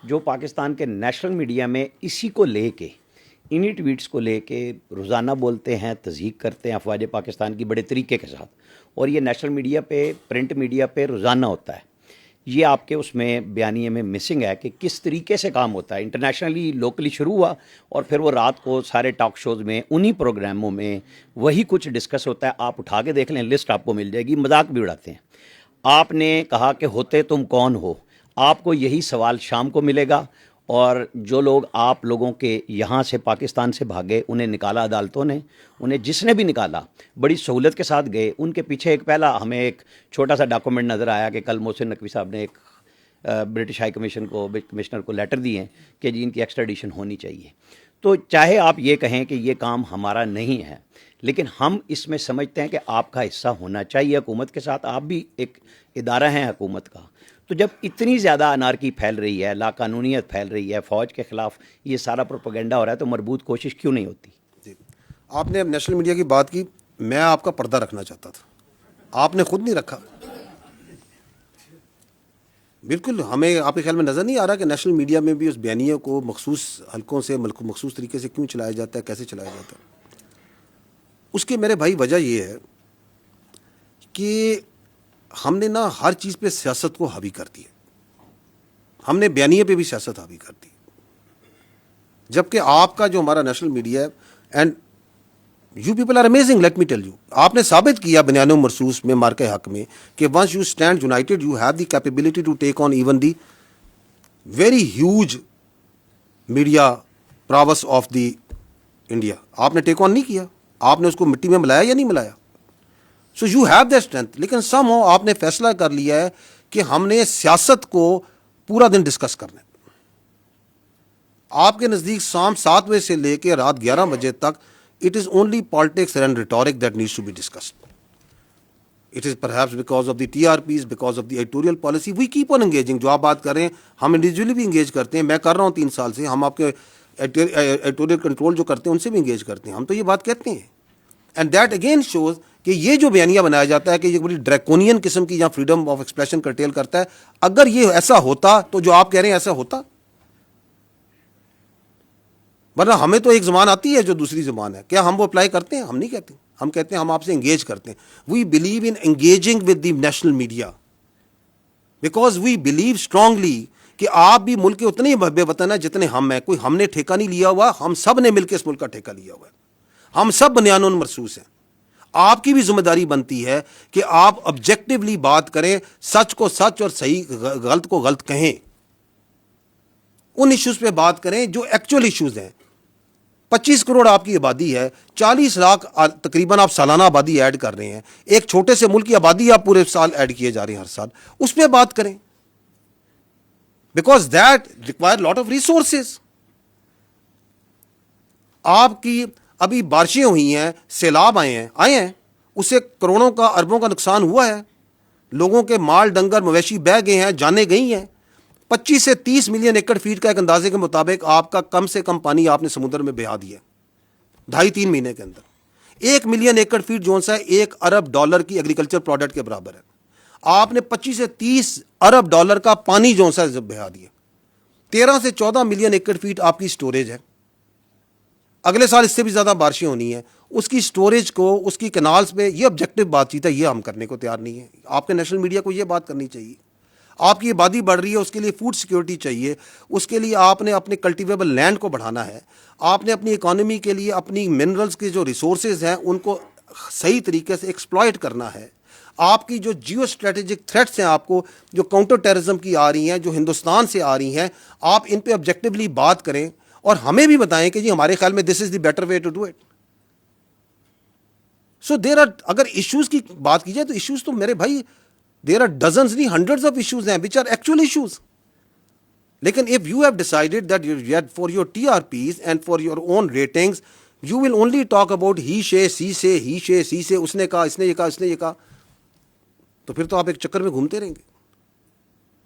جو پاکستان کے نیشنل میڈیا میں اسی کو لے کے, انہی ٹویٹس کو لے کے روزانہ بولتے ہیں, تضحیق کرتے ہیں افواج پاکستان کی بڑے طریقے کے ساتھ, اور یہ نیشنل میڈیا پہ, پرنٹ میڈیا پہ روزانہ ہوتا ہے. یہ آپ کے اس میں بیانیے میں مسنگ ہے کہ کس طریقے سے کام ہوتا ہے. انٹرنیشنلی لوکلی شروع ہوا اور پھر وہ رات کو سارے ٹاک شوز میں, انہی پروگراموں میں وہی کچھ ڈسکس ہوتا ہے. آپ اٹھا کے دیکھ لیں, لسٹ آپ کو مل جائے گی. مذاق بھی اڑاتے ہیں. آپ نے کہا کہ ہوتے تم کون ہو, آپ کو یہی سوال شام کو ملے گا. اور جو لوگ آپ لوگوں کے یہاں سے پاکستان سے بھاگے, انہیں نکالا عدالتوں نے, انہیں جس نے بھی نکالا بڑی سہولت کے ساتھ گئے. ان کے پیچھے ایک پہلا ہمیں ایک چھوٹا سا ڈاکومنٹ نظر آیا کہ کل محسن نقوی صاحب نے ایک برٹش ہائی کمشنر کو لیٹر دیے ہیں کہ جی ان کی ایکسٹریڈیشن ہونی چاہیے. تو چاہے آپ یہ کہیں کہ یہ کام ہمارا نہیں ہے, لیکن ہم اس میں سمجھتے ہیں کہ آپ کا حصہ ہونا چاہیے حکومت کے ساتھ. آپ بھی ایک ادارہ ہیں حکومت کا. تو جب اتنی زیادہ انارکی پھیل رہی ہے, لا قانونیت پھیل رہی ہے, فوج کے خلاف یہ سارا پروپیگنڈا ہو رہا ہے, تو مربوط کوشش کیوں نہیں ہوتی؟ جی, آپ نے اب نیشنل میڈیا کی بات کی, میں آپ کا پردہ رکھنا چاہتا تھا, آپ نے خود نہیں رکھا. بالکل ہمیں آپ کے خیال میں نظر نہیں آ رہا کہ نیشنل میڈیا میں بھی اس بیانیے کو مخصوص حلقوں سے مخصوص طریقے سے کیوں چلایا جاتا ہے, کیسے چلایا جاتا ہے. اس کی میرے بھائی وجہ یہ ہے کہ ہم نے نا ہر چیز پہ سیاست کو حاوی کر دی ہے. ہم نے بیانیے پہ بھی سیاست حاوی کر دی, جبکہ آپ کا جو ہمارا نیشنل میڈیا ہے, and you people are amazing, let me tell you, آپ نے ثابت کیا بنیان و مرصوص میں, مارکہ حق میں, کہ once you stand united you have the capability to take on even the very huge media prowess of the India. آپ نے ٹیک آن نہیں کیا, آپ نے اس کو مٹی میں ملایا یا نہیں ملایا. So you have that strength. لیکن سم ہو آپ نے فیصلہ کر لیا ہے کہ ہم نے سیاست کو پورا دن ڈسکس کرنا ہے. آپ کے نزدیک شام 7 بجے سے لے کے رات 11 بجے تک it is only politics and rhetoric that needs to be discussed. It is perhaps because of the TRPs, because of the editorial policy. We keep on engaging. جو آپ بات کر رہے ہیں, ہم انڈیویجولی بھی انگیج کرتے ہیں. میں کر رہا ہوں 3 سال سے. ہم آپ کے ایڈیٹوریل کنٹرول جو کرتے ہیں ان سے بھی انگیج کرتے ہیں. ہم تو یہ بات کہتے ہیں. اینڈ دیٹ اگین شوز کہ یہ جو بیانیہ بنایا جاتا ہے کہ یہ بڑی ڈریکونین قسم کی, یا فریڈم آف ایکسپریشن کرٹیل کرتا ہے. اگر یہ ایسا ہوتا تو جو آپ کہہ رہے ہیں ایسا ہوتا, ورنہ ہمیں تو ایک زبان آتی ہے جو دوسری زبان ہے. کیا ہم وہ اپلائی کرتے ہیں؟ ہم نہیں کہتے. ہم کہتے ہیں ہم آپ سے انگیج کرتے ہیں. We believe in engaging with the national media because we believe strongly کہ آپ بھی ملک کے اتنے بے وطن ہیں جتنے ہم ہیں. کوئی ہم نے ٹھیکہ نہیں لیا ہوا, ہم سب نے مل کے اس ملک کا ٹھیکہ لیا ہوا ہے. ہم سب بنیان مرصوص ہیں. آپ کی بھی ذمہ داری بنتی ہے کہ آپ آبجیکٹیولی بات کریں, سچ کو سچ اور صحیح غلط کو غلط کہیں. ان ایشوز پہ بات کریں جو ایکچوئل ایشوز ہیں. 25 کروڑ آپ کی آبادی ہے, 40 لاکھ تقریباً آپ سالانہ آبادی ایڈ کر رہے ہیں. ایک چھوٹے سے ملک کی آبادی آپ پورے سال ایڈ کیے جا رہے ہیں ہر سال. اس پہ بات کریں because that require lot of resources. آپ کی ابھی بارشیں ہوئی ہیں, سیلاب آئے ہیں, اس سے کروڑوں کا اربوں کا نقصان ہوا ہے. لوگوں کے مال ڈنگر مویشی بہ گئے ہیں, جانیں گئی ہیں. 25 سے 30 ملین ایکڑ فیٹ کا ایک اندازے کے مطابق آپ کا کم سے کم پانی آپ نے سمندر میں بہا دیا 2.5-3 مہینے کے اندر. 1 ملین ایکڑ فیٹ جو ہے $1 ارب کی ایگریکلچر پروڈکٹ کے برابر ہے. آپ نے 25 سے 30 ارب ڈالر کا پانی جو ہے بہا دیا. 13 سے 14 ملین ایکڑ فیٹ آپ کی سٹوریج ہے. اگلے سال اس سے بھی زیادہ بارشیں ہونی ہیں. اس کی سٹوریج کو, اس کی کینالز پہ, یہ آبجیکٹو بات چیت ہے, یہ ہم کرنے کو تیار نہیں ہے. آپ کے نیشنل میڈیا کو یہ بات کرنی چاہیے. آپ کی آبادی بڑھ رہی ہے, اس کے لیے فوڈ سیکیورٹی چاہیے, اس کے لیے آپ نے اپنے کلٹیویبل لینڈ کو بڑھانا ہے, آپ نے اپنی اکانومی کے لیے اپنی منرلز کے جو ریسورسز ہیں ان کو صحیح طریقے سے ایکسپلائٹ کرنا ہے. آپ کی جو جیو اسٹریٹجک تھریٹس ہیں آپ کو, جو کاؤنٹر ٹیررزم کی آ رہی ہیں, جو ہندوستان سے آ رہی ہیں, آپ ان پہ آبجیکٹیولی بات کریں اور ہمیں بھی بتائیں کہ جی ہمارے خیال میں this is the better way to do it. So there are, اگر ایشوز کی بات کی جائے تو ایشوز تو میرے بھائی دیر آر ڈزنز نہیں ہنڈریڈز آف ایشوز ہیں وچ آر ایکچوئل ایشوز. لیکن if you have decided that for your TRPs and for your own ratings you will only talk about he say she say اس نے کہا, اس نے یہ کہا, اس نے یہ کہا, تو پھر تو آپ ایک چکر میں گھومتے رہیں گے.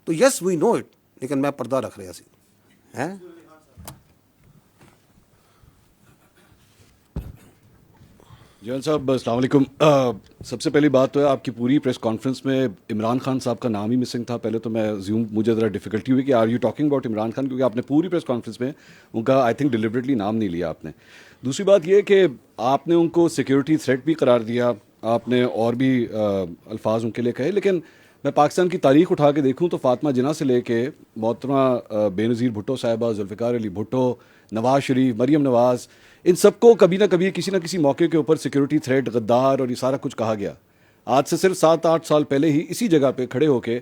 تو یس وی نو اٹ, لیکن میں پردہ رکھ رہا سی ہیں. جوان صاحب السلام علیکم. سب سے پہلی بات تو ہے آپ کی پوری پریس کانفرنس میں عمران خان صاحب کا نام ہی مسنگ تھا. پہلے تو میں مجھے ذرا ڈیفیکلٹی ہوئی کہ are you talking about Imran Khan, کیونکہ آپ نے پوری پریس کانفرنس میں ان کا آئی تھنک ڈیلیبریٹلی نام نہیں لیا آپ نے. دوسری بات یہ کہ آپ نے ان کو سیکیورٹی تھریٹ بھی قرار دیا, آپ نے اور بھی الفاظ ان کے لیے کہے, لیکن میں پاکستان کی تاریخ اٹھا کے دیکھوں تو فاطمہ جناح سے لے کے محترمہ بے نظیر بھٹو صاحبہ, ذوالفقار علی بھٹو, نواز شریف, مریم نواز, ان سب کو کبھی نہ کبھی کسی نہ کسی موقع کے اوپر سیکیورٹی تھریٹ, غدار اور یہ سارا کچھ کہا گیا. آج سے صرف 7-8 سال پہلے ہی اسی جگہ پہ کھڑے ہو کے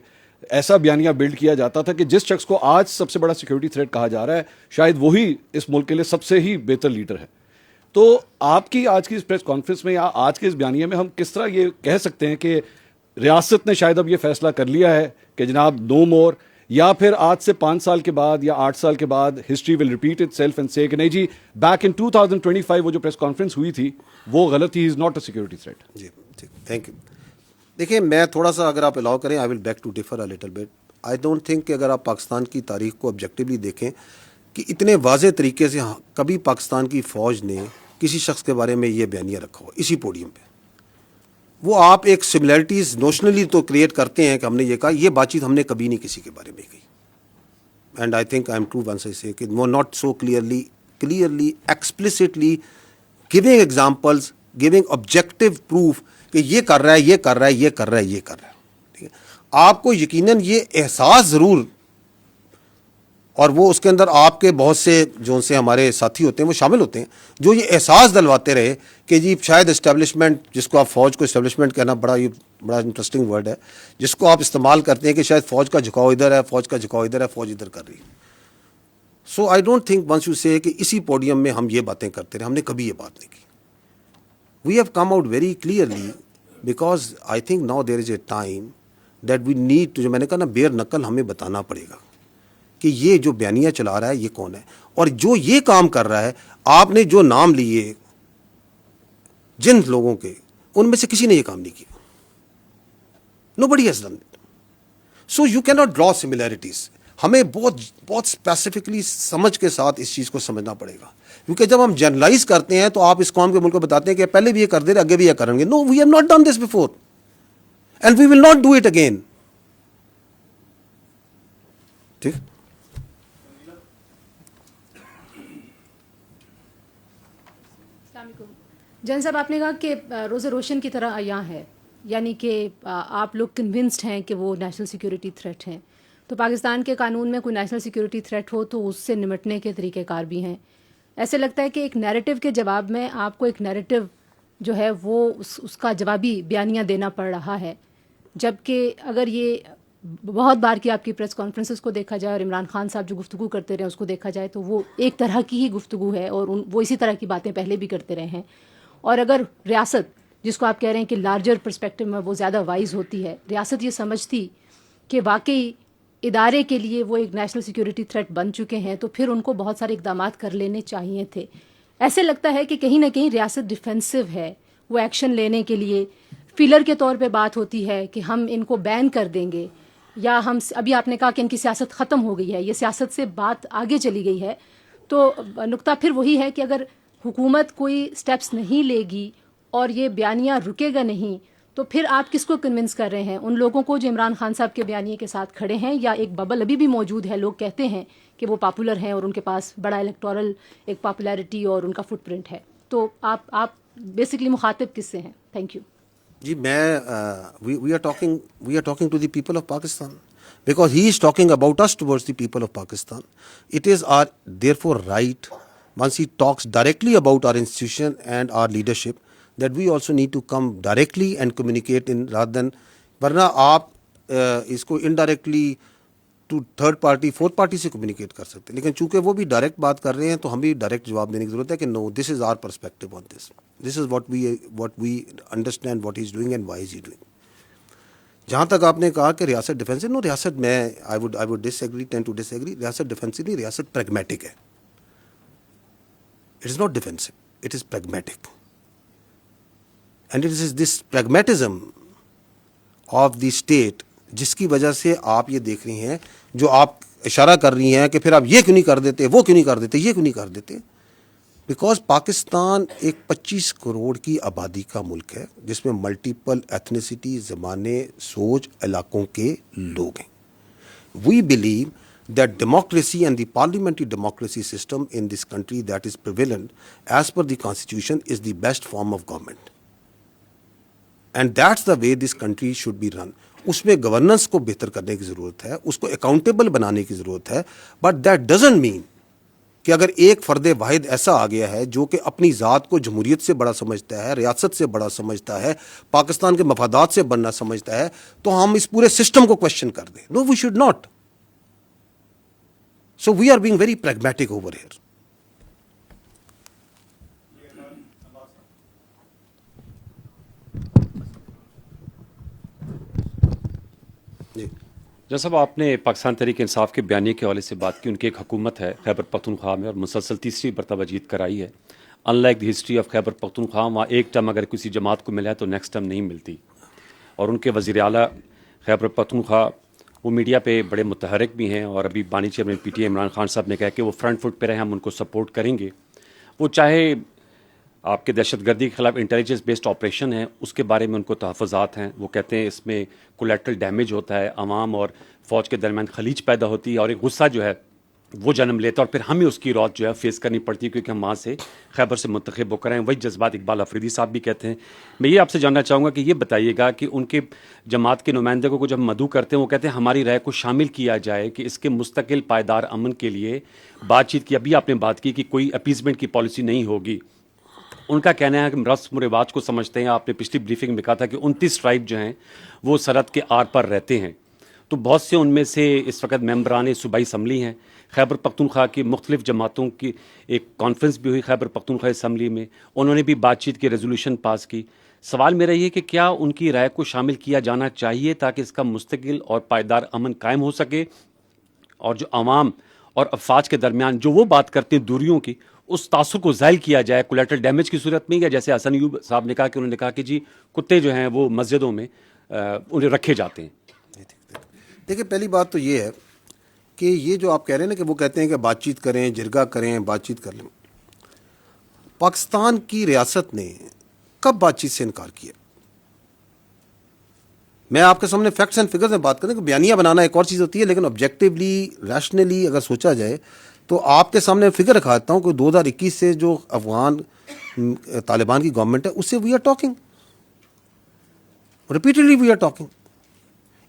ایسا بیانیہ بلڈ کیا جاتا تھا کہ جس شخص کو آج سب سے بڑا سیکیورٹی تھریٹ کہا جا رہا ہے شاید وہی اس ملک کے لیے سب سے ہی بہتر لیڈر ہے. تو آپ کی آج کی اس پریس کانفرنس میں یا آج کے اس بیانیے میں ہم کس طرح یہ کہہ سکتے ہیں کہ ریاست نے شاید اب یہ فیصلہ کر لیا ہے کہ جناب نو مور, یا پھر آج سے 5 سال کے بعد یا 8 سال کے بعد history will repeat it self and سے کہ نہیں جی بیک ان 2025 وہ جو پریس کانفرنس ہوئی تھی وہ غلط تھی, is not a security threat. جی ٹھیک, تھینک یو. دیکھیں میں تھوڑا سا اگر آپ الاؤ کریں, I will beg to differ a little bit. I don't think کہ اگر آپ پاکستان کی تاریخ کو آبجیکٹیولی دیکھیں کہ اتنے واضح طریقے سے کبھی پاکستان کی فوج نے کسی شخص کے بارے میں یہ بیانیہ رکھا ہو اسی پوڈیم پہ. وہ آپ ایک سملیرٹیز نوشنلی تو کریٹ کرتے ہیں کہ ہم نے یہ کہا, یہ بات چیت ہم نے کبھی نہیں کسی کے بارے میں کہی. And I think I am true once I say کہ وہ not so clearly explicitly giving examples, giving objective proof کہ یہ کر رہا ہے, یہ کر رہا ہے, یہ کر رہا ہے, یہ کر رہا ہے. ٹھیک ہے, آپ کو یقیناً یہ احساس ضرور, اور وہ اس کے اندر آپ کے بہت سے جو سے ہمارے ساتھی ہوتے ہیں وہ شامل ہوتے ہیں جو یہ احساس دلواتے رہے کہ جی شاید اسٹیبلشمنٹ, جس کو آپ فوج کو اسٹیبلشمنٹ کہنا بڑا انٹرسٹنگ ورڈ ہے, جس کو آپ استعمال کرتے ہیں کہ شاید فوج کا جھکاؤ ادھر ہے, فوج کا جھکاؤ ادھر ہے, فوج ادھر کر رہی ہے. So I don't think once you say کہ اسی پوڈیم میں ہم یہ باتیں کرتے رہے, ہم نے کبھی یہ بات نہیں کی. We have come out very clearly because I think now there is a time that we need to, جو میں نے کہا نا بیر نقل ہمیں بتانا پڑے گا کہ یہ جو بیانیہ چلا رہا ہے یہ کون ہے, اور جو یہ کام کر رہا ہے. آپ نے جو نام لیے جن لوگوں کے, ان میں سے کسی نے یہ کام نہیں کیا. Nobody has done it. So you cannot draw similarities. ہمیں بہت اسپیسیفکلی سمجھ کے ساتھ اس چیز کو سمجھنا پڑے گا, کیونکہ جب ہم جرنلائز کرتے ہیں تو آپ اس قوم کے ملک کو بتاتے ہیں کہ پہلے بھی یہ کر دے رہے, آگے بھی یہ کریں گے. No, we have not done this before and we will not do it again. ٹھیک. جن صاحب آپ نے کہا کہ روز روشن کی طرح عیاں ہے, یعنی کہ آپ لوگ کنونسڈ ہیں کہ وہ نیشنل سیکیورٹی تھریٹ ہیں. تو پاکستان کے قانون میں کوئی نیشنل سیکیورٹی تھریٹ ہو تو اس سے نمٹنے کے طریقہ کار بھی ہیں. ایسے لگتا ہے کہ ایک نیریٹو کے جواب میں آپ کو ایک نیریٹو جو ہے وہ اس کا جوابی بیانیہ دینا پڑ رہا ہے, جبکہ اگر یہ بہت بار کی آپ کی پریس کانفرنسز کو دیکھا جائے اور عمران خان صاحب جو گفتگو کرتے رہے اس کو دیکھا جائے تو وہ ایک طرح کی ہی گفتگو ہے, اور وہ اسی طرح کی باتیں پہلے بھی کرتے رہے ہیں. اور اگر ریاست, جس کو آپ کہہ رہے ہیں کہ لارجر پرسپیکٹو میں وہ زیادہ وائز ہوتی ہے, ریاست یہ سمجھتی کہ واقعی ادارے کے لیے وہ ایک نیشنل سیکیورٹی تھریٹ بن چکے ہیں تو پھر ان کو بہت سارے اقدامات کر لینے چاہیے تھے. ایسے لگتا ہے کہ کہیں نہ کہیں ریاست ڈیفینسو ہے, وہ ایکشن لینے کے لیے فیلر کے طور پہ بات ہوتی ہے کہ ہم ان کو بین کر دیں گے، یا ہم ابھی آپ نے کہا کہ ان کی سیاست ختم ہو گئی ہے، یہ سیاست سے بات آگے چلی گئی ہے، تو نقطہ پھر وہی ہے کہ اگر حکومت کوئی سٹیپس نہیں لے گی اور یہ بیانیہ رکے گا نہیں، تو پھر آپ کس کو کنونس کر رہے ہیں؟ ان لوگوں کو جو عمران خان صاحب کے بیانیے کے ساتھ کھڑے ہیں، یا ایک ببل ابھی بھی موجود ہے، لوگ کہتے ہیں کہ وہ پاپولر ہیں اور ان کے پاس بڑا الیکٹورل ایک پاپولیرٹی اور ان کا فٹ پرنٹ ہے، تو آپ بیسکلی مخاطب کس سے ہیں؟ Thank you. جی میں we are talking to the people of Pakistan, because he is talking about us towards the people of Pakistan. It is our therefore right, once he talks directly about our institution and our leadership, that we also need to come directly and communicate in rather than, ورنہ آپ اس کو indirectly to third party fourth party سے communicate کر سکتے ہیں، لیکن چونکہ وہ بھی ڈائریکٹ بات کر رہے ہیں تو ہم بھی ڈائریکٹ جواب دینے کی ضرورت ہے کہ no, this is our perspective on this, this is what we understand what he is doing and why is he doing. جہاں تک آپ نے کہا کہ ریاست ڈیفینسو، نو، ریاست میں I would disagree, tend to disagree. ریاست ڈیفینسو نہیں، ریاست پریگمیٹک ہے. It is not defensive, it is pragmatic. And it is this pragmatism of the state جس کی وجہ سے آپ یہ دیکھ رہی ہیں، جو آپ اشارہ کر رہی ہیں کہ پھر آپ یہ کیوں نہیں کر دیتے، وہ کیوں نہیں کر دیتے، یہ کیوں نہیں کر دیتے. بیکاز پاکستان ایک 25 کروڑ کی آبادی کا ملک ہے جس میں ملٹیپل ایتھنیسٹی، زبانیں، سوچ، علاقوں کے لوگ ہیں. We believe that democracy and the parliamentary democracy system in this country that is prevalent as per the constitution is the best form of government, and that's the way this country should be run. اس میں governance کو بہتر کرنے کی ضرورت ہے، اس کو accountable بنانے کی ضرورت ہے، بٹ دیٹ ڈزنٹ مین کہ اگر ایک فرد واحد ایسا آ گیا ہے جو کہ اپنی ذات کو جمہوریت سے بڑا سمجھتا ہے، ریاست سے بڑا سمجھتا ہے، پاکستان کے مفادات سے بڑا سمجھتا ہے، تو ہم اس پورے سسٹم کو کوشچن کر دیں. No, we should not. So we are being very pragmatic over here. جب صاحب آپ نے پاکستان تحریک انصاف کے بیانیے کے حوالے سے بات کی، ان کی ایک حکومت ہے خیبر پختونخوا میں اور مسلسل تیسری مرتبہ جیت کرائی ہے. In like the history of Khyber Pakhtunkhwa, وہاں ایک ٹرم اگر کسی جماعت کو ملا ہے تو نیکسٹ ٹرم نہیں ملتی. اور ان کے وزیر اعلیٰ خیبر پختونخوا وہ میڈیا پہ بڑے متحرک بھی ہیں، اور ابھی بانی chairman P T I Imran Khan صاحب نے کہا کہ وہ فرنٹ فٹ پہ رہے، ہم ان کو سپورٹ کریں گے. وہ چاہے آپ کے دہشت گردی کے خلاف انٹیلیجنس بیسڈ آپریشن ہے، اس کے بارے میں ان کو تحفظات ہیں. وہ کہتے ہیں اس میں کولیٹرل ڈیمیج ہوتا ہے، عوام اور فوج کے درمیان خلیج پیدا ہوتی ہے، اور ایک غصہ جو ہے وہ جنم لیتا ہے، اور پھر ہمیں اس کی روت جو ہے فیس کرنی پڑتی ہے کیونکہ ہم وہاں سے خیبر سے منتخب ہو کر ہیں. وہی جذبات اقبال افریدی صاحب بھی کہتے ہیں. میں یہ آپ سے جاننا چاہوں گا کہ یہ بتائیے گا کہ ان کے جماعت کے نمائندے کو جب مدعو کرتے ہیں، وہ کہتے ہیں ہماری رائے کو شامل کیا جائے کہ اس کے مستقل پائیدار امن کے لیے بات چیت کی. ابھی آپ نے بات کی کہ کوئی اپیزمنٹ کی پالیسی نہیں ہوگی. ان کا کہنا ہے کہ رسم و رواج کو سمجھتے ہیں. آپ نے پچھلی بریفنگ میں کہا تھا کہ 29 ٹرائب جو ہیں وہ سرحد کے آر پر رہتے ہیں، تو بہت سے ان میں سے اس وقت ممبران صوبائی اسمبلی ہیں. خیبر پختونخوا کی مختلف جماعتوں کی ایک کانفرنس بھی ہوئی خیبر پختونخوا اسمبلی میں، انہوں نے بھی بات چیت کی ریزولوشن پاس کی. سوال میرا یہ کہ کیا ان کی رائے کو شامل کیا جانا چاہیے تاکہ اس کا مستقل اور پائیدار امن قائم ہو سکے، اور جو عوام اور افواج کے درمیان جو وہ بات کرتے ہیں دوریوں کی، اس تاثر کو زائل کیا جائے کولیٹرل ڈیمیج کی صورت میں، یا جیسے حسن ایوب صاحب نے کہا کہ انہوں نے کہا کہ جی کتے جو ہیں وہ مسجدوں میں انہیں رکھے جاتے ہیں. دیکھیں، پہلی بات تو یہ ہے کہ یہ جو آپ کہہ رہے ہیں نا کہ وہ کہتے ہیں کہ بات چیت کریں، جرگہ کریں، بات چیت کر لیں. پاکستان کی ریاست نے کب بات چیت سے انکار کیا؟ میں آپ کے سامنے فیکٹس اینڈ فگرز میں بات کروں کہ بیانیہ بنانا ایک اور چیز ہوتی ہے، لیکن آبجیکٹیولی ریشنلی اگر سوچا جائے تو آپ کے سامنے فگر رکھاتا ہوں کہ 2021 سے جو افغان طالبان کی گورنمنٹ ہے اس سے we are talking repeatedly, we are talking.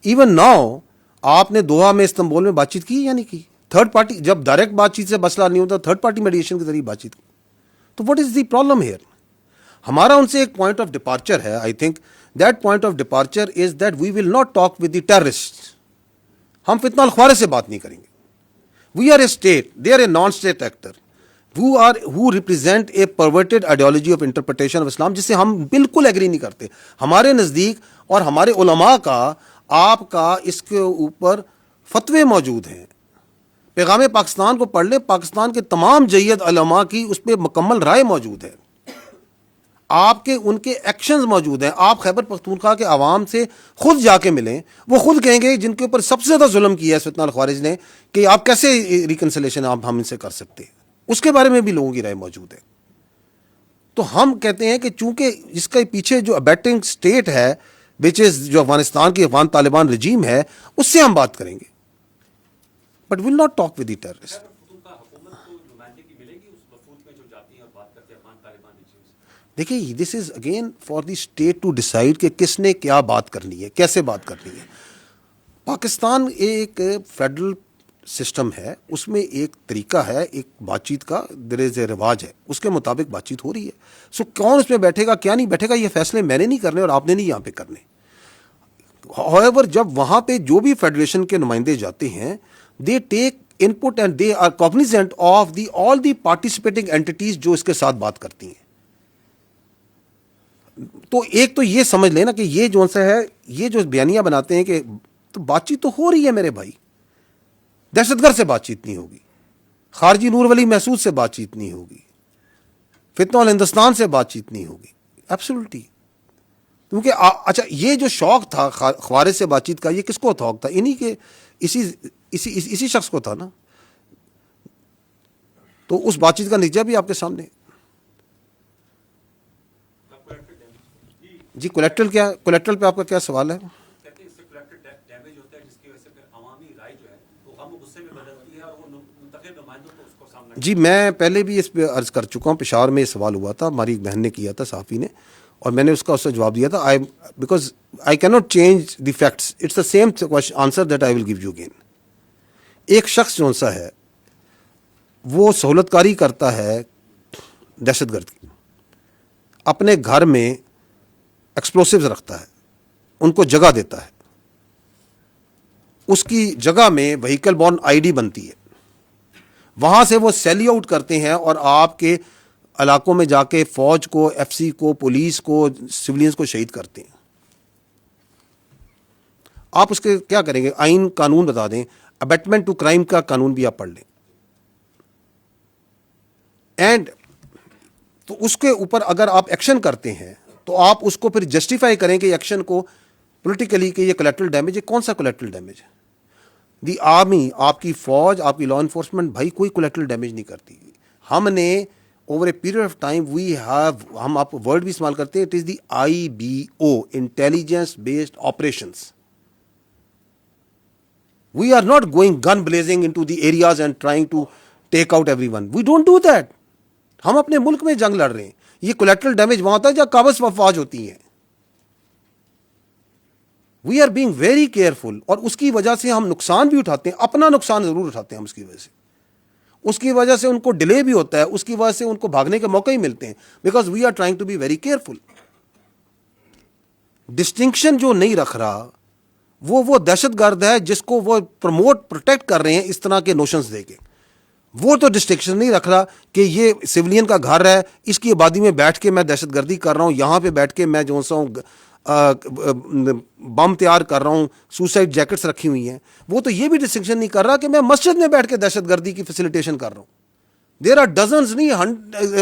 Even now آپ نے دوحہ میں، استنبول میں بات چیت کی یا نہیں کی؟ تھرڈ پارٹی جب ڈائریکٹ بات چیت سے مسئلہ نہیں ہوتا، تھرڈ پارٹی میڈیشن کے ذریعے بات چیت کی. تو what is the problem here? ہمارا ان سے ایک پوائنٹ آف ڈپارچر ہے. I think that point of departure is that we will not talk with the terrorist. ہم فتنہ الخوارے سے بات نہیں کریں گے. We are a state, they are a non state actor who represent a perverted ideology of interpretation of Islam جس سے ہم بالکل ایگری نہیں کرتے. ہمارے نزدیک اور ہمارے علماء کا، آپ کا اس کے اوپر فتوے موجود ہیں. پیغام پاکستان کو پڑھ لیں، پاکستان کے تمام جید علماء کی اس پہ مکمل رائے موجود ہے. آپ کے ان کے ایکشنز موجود ہیں. آپ خیبر پختونخوا کے عوام سے خود جا کے ملیں, وہ خود کہیں گے جن کے اوپر سب سے زیادہ ظلم کیا ہے فتنہ الخوارج نے, کہ آپ کیسے ریکنسلیشن ہم ان سے کر سکتے ہیں. اس کے بارے میں بھی لوگوں کی رائے موجود ہے. تو ہم کہتے ہیں کہ چونکہ اس کے پیچھے جو ابیٹنگ اسٹیٹ ہے وچ از جو افغانستان کی افغان طالبان رجیم ہے, اس سے ہم بات کریں گے, but will not talk with the terrorist. دیکھیے this is again for the state to decide کہ کس نے کیا بات کرنی ہے, کیسے بات کرنی ہے. پاکستان ایک فیڈرل سسٹم ہے, اس میں ایک طریقہ ہے ایک بات چیت کا, دیر از اے رواج ہے, اس کے مطابق بات چیت ہو رہی ہے. سو کون اس میں بیٹھے گا کیا نہیں بیٹھے گا, یہ فیصلے میں نے نہیں کرنے اور آپ نے نہیں یہاں پہ کرنے. however جب وہاں پہ جو بھی فیڈریشن کے نمائندے جاتے ہیں, they take input and they are cognizant of the all the participating entities جو اس کے ساتھ بات کرتی ہیں. تو ایک تو یہ سمجھ لینا کہ یہ جو سا ہے, یہ جو بیانیہ بناتے ہیں کہ تو بات چیت تو ہو رہی ہے میرے بھائی. دہشت گرد سے بات چیت نہیں ہوگی, خارجی نور ولی محسود سے بات چیت نہیں ہوگی, فتنہ الہندوستان سے بات چیت نہیں ہوگی. ایبسولوٹلی. کیونکہ اچھا یہ جو شوق تھا خوارج سے بات چیت کا, یہ کس کو شوق تھا؟ انہی کے اسی شخص کو تھا نا. تو اس بات چیت کا نتیجہ بھی آپ کے سامنے. جی کولیکٹرل کیا, کولیکٹرل پہ آپ کا کیا سوال ہے؟ جی میں پہلے بھی اس پہ عرض کر چکا ہوں, پشاور میں یہ سوال ہوا تھا, ہماری ایک بہن نے کیا تھا صحافی نے, اور میں نے اس کا جواب دیا تھا. Because I can not change the facts, it's the same answer that I will give you again. ایک شخص جو سا ہے وہ سہولت کاری کرتا ہے دہشت گرد کی, اپنے گھر میں ایکسپلوسیوز رکھتا ہے, ان کو جگہ دیتا ہے, اس کی جگہ میں وہیکل بورن آئی ڈی بنتی ہے, وہاں سے وہ سیلی آؤٹ کرتے ہیں اور آپ کے علاقوں میں جا کے فوج کو, ایف سی کو, پولیس کو, سولینز کو شہید کرتے ہیں. آپ اس کے کیا کریں گے؟ آئین قانون بتا دیں, ابیٹمنٹ ٹو کرائم کا قانون بھی آپ پڑھ لیں, اینڈ تو اس کے اوپر اگر آپ ایکشن کرتے ہیں تو آپ اس کو پھر جسٹیفائی کریں کہ ایکشن کو پولیٹیکلی کہ یہ کولیٹرل ڈیمیج ہے. کون سا کولیٹرل ڈیمیج ہے؟ دی آرمی, آپ کی فوج, آپ کی لا انفورسمنٹ بھائی کوئی کولیٹرل ڈیمیج نہیں کرتی. ہم نے over a period of time we have, ہم آپ ورڈ بھی استعمال کرتے ہیں, it is the IBO, intelligence based operations. We are not going gun blazing into the areas and trying to take out everyone. We don't do that. ہم اپنے ملک میں جنگ لڑ رہے ہیں. یہ کولیٹرل ڈیمیج وہاں ہوتا ہے جہاں قابض افواج ہوتی ہیں. We are being very careful, اور اس کی وجہ سے ہم نقصان بھی اٹھاتے ہیں, اپنا نقصان ضرور اٹھاتے ہیں ہم اس کی وجہ سے. اس کی وجہ سے ان کو ڈیلے بھی ہوتا ہے, اس کی وجہ سے ان کو بھاگنے کے موقع ہی ملتے ہیں, because we are trying to be very careful. Distinction جو نہیں رکھ رہا وہ دہشت گرد ہے جس کو وہ پروموٹ پروٹیکٹ کر رہے ہیں اس طرح کے نوشنز دے کے. وہ تو ڈسٹنکشن نہیں رکھ رہا کہ یہ سویلین کا گھر ہے, اس کی آبادی میں بیٹھ کے میں دہشت گردی کر رہا ہوں, یہاں پہ بیٹھ کے میں جو سا ہوں بم تیار کر رہا ہوں, سوسائڈ جیکٹس رکھی ہوئی ہیں. وہ تو یہ بھی ڈسٹنکشن نہیں کر رہا کہ میں مسجد میں بیٹھ کے دہشت گردی کی فیسیلیٹیشن کر رہا ہوں. دیر آر ڈزنز نہیں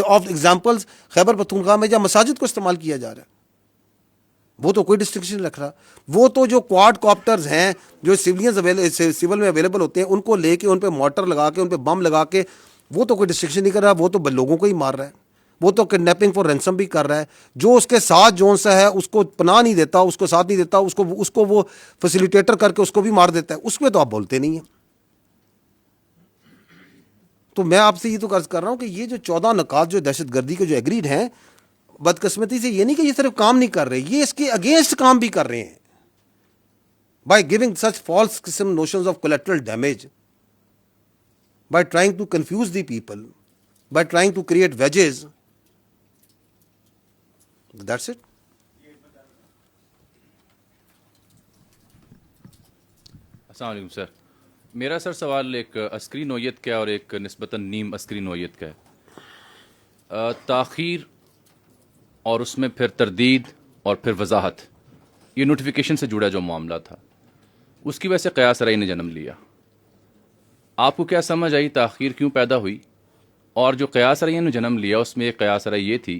آف ایگزامپلز خیبر پختونخوا میں جہاں مساجد کو استعمال کیا جا رہا ہے. وہ تو کوئی ڈسٹنکشن رکھ رہا. وہ تو جو کوارڈ کاپٹرز ہیں جو سول میں اویلیبل ہوتے ہیں, ان کو لے کے ان پہ موٹر لگا کے ان پہ بم لگا کے, وہ تو کوئی ڈسٹنکشن نہیں کر رہا. وہ تو لوگوں کو ہی مار رہا ہے. وہ تو کڈنیپنگ فار رینسم بھی کر رہا ہے. جو اس کے ساتھ جو سا ہے اس کو پناہ نہیں دیتا, اس کو ساتھ نہیں دیتا, اس کو وہ فیسیلیٹیٹر کر کے اس کو بھی مار دیتا ہے. اس پہ تو آپ بولتے نہیں ہیں. تو میں آپ سے یہ تو عرض کر رہا ہوں کہ یہ جو 14 نکات جو دہشت گردی کے جو ایگریڈ ہیں, بدقسمتی سے یہ نہیں کہ یہ صرف کام نہیں کر رہے, یہ اس کے اگینسٹ کام بھی کر رہے ہیں. بائی گیونگ سچ فالس قسم notions of collateral damage, by trying to confuse the people, by trying to create wedges. That's it. السلام علیکم سر. میرا سر سوال ایک عسکری نوعیت کا اور ایک نسبتاً نیم عسکری نوعیت کا ہے. تاخیر اور اس میں پھر تردید اور پھر وضاحت, یہ نوٹیفیکیشن سے جڑا جو معاملہ تھا, اس کی وجہ سے قیاس رأی نے جنم لیا. آپ کو کیا سمجھ آئی تاخیر کیوں پیدا ہوئی؟ اور جو قیاس رأی نے جنم لیا اس میں ایک قیاس رأی یہ تھی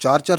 4-4,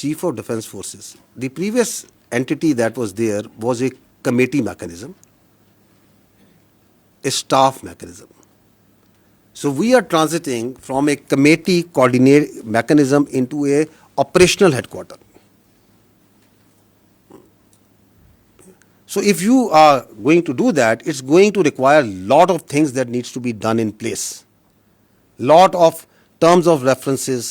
Chief of Defence Forces. The previous entity that was there was a committee mechanism, a staff mechanism. So we are transiting from a committee coordinate mechanism into a operational headquarter. So if you are going to do that, it's going to require a lot of things that needs to be done in place. Lot of terms of references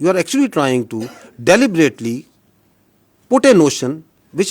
you are actually trying to deliberately put a notion which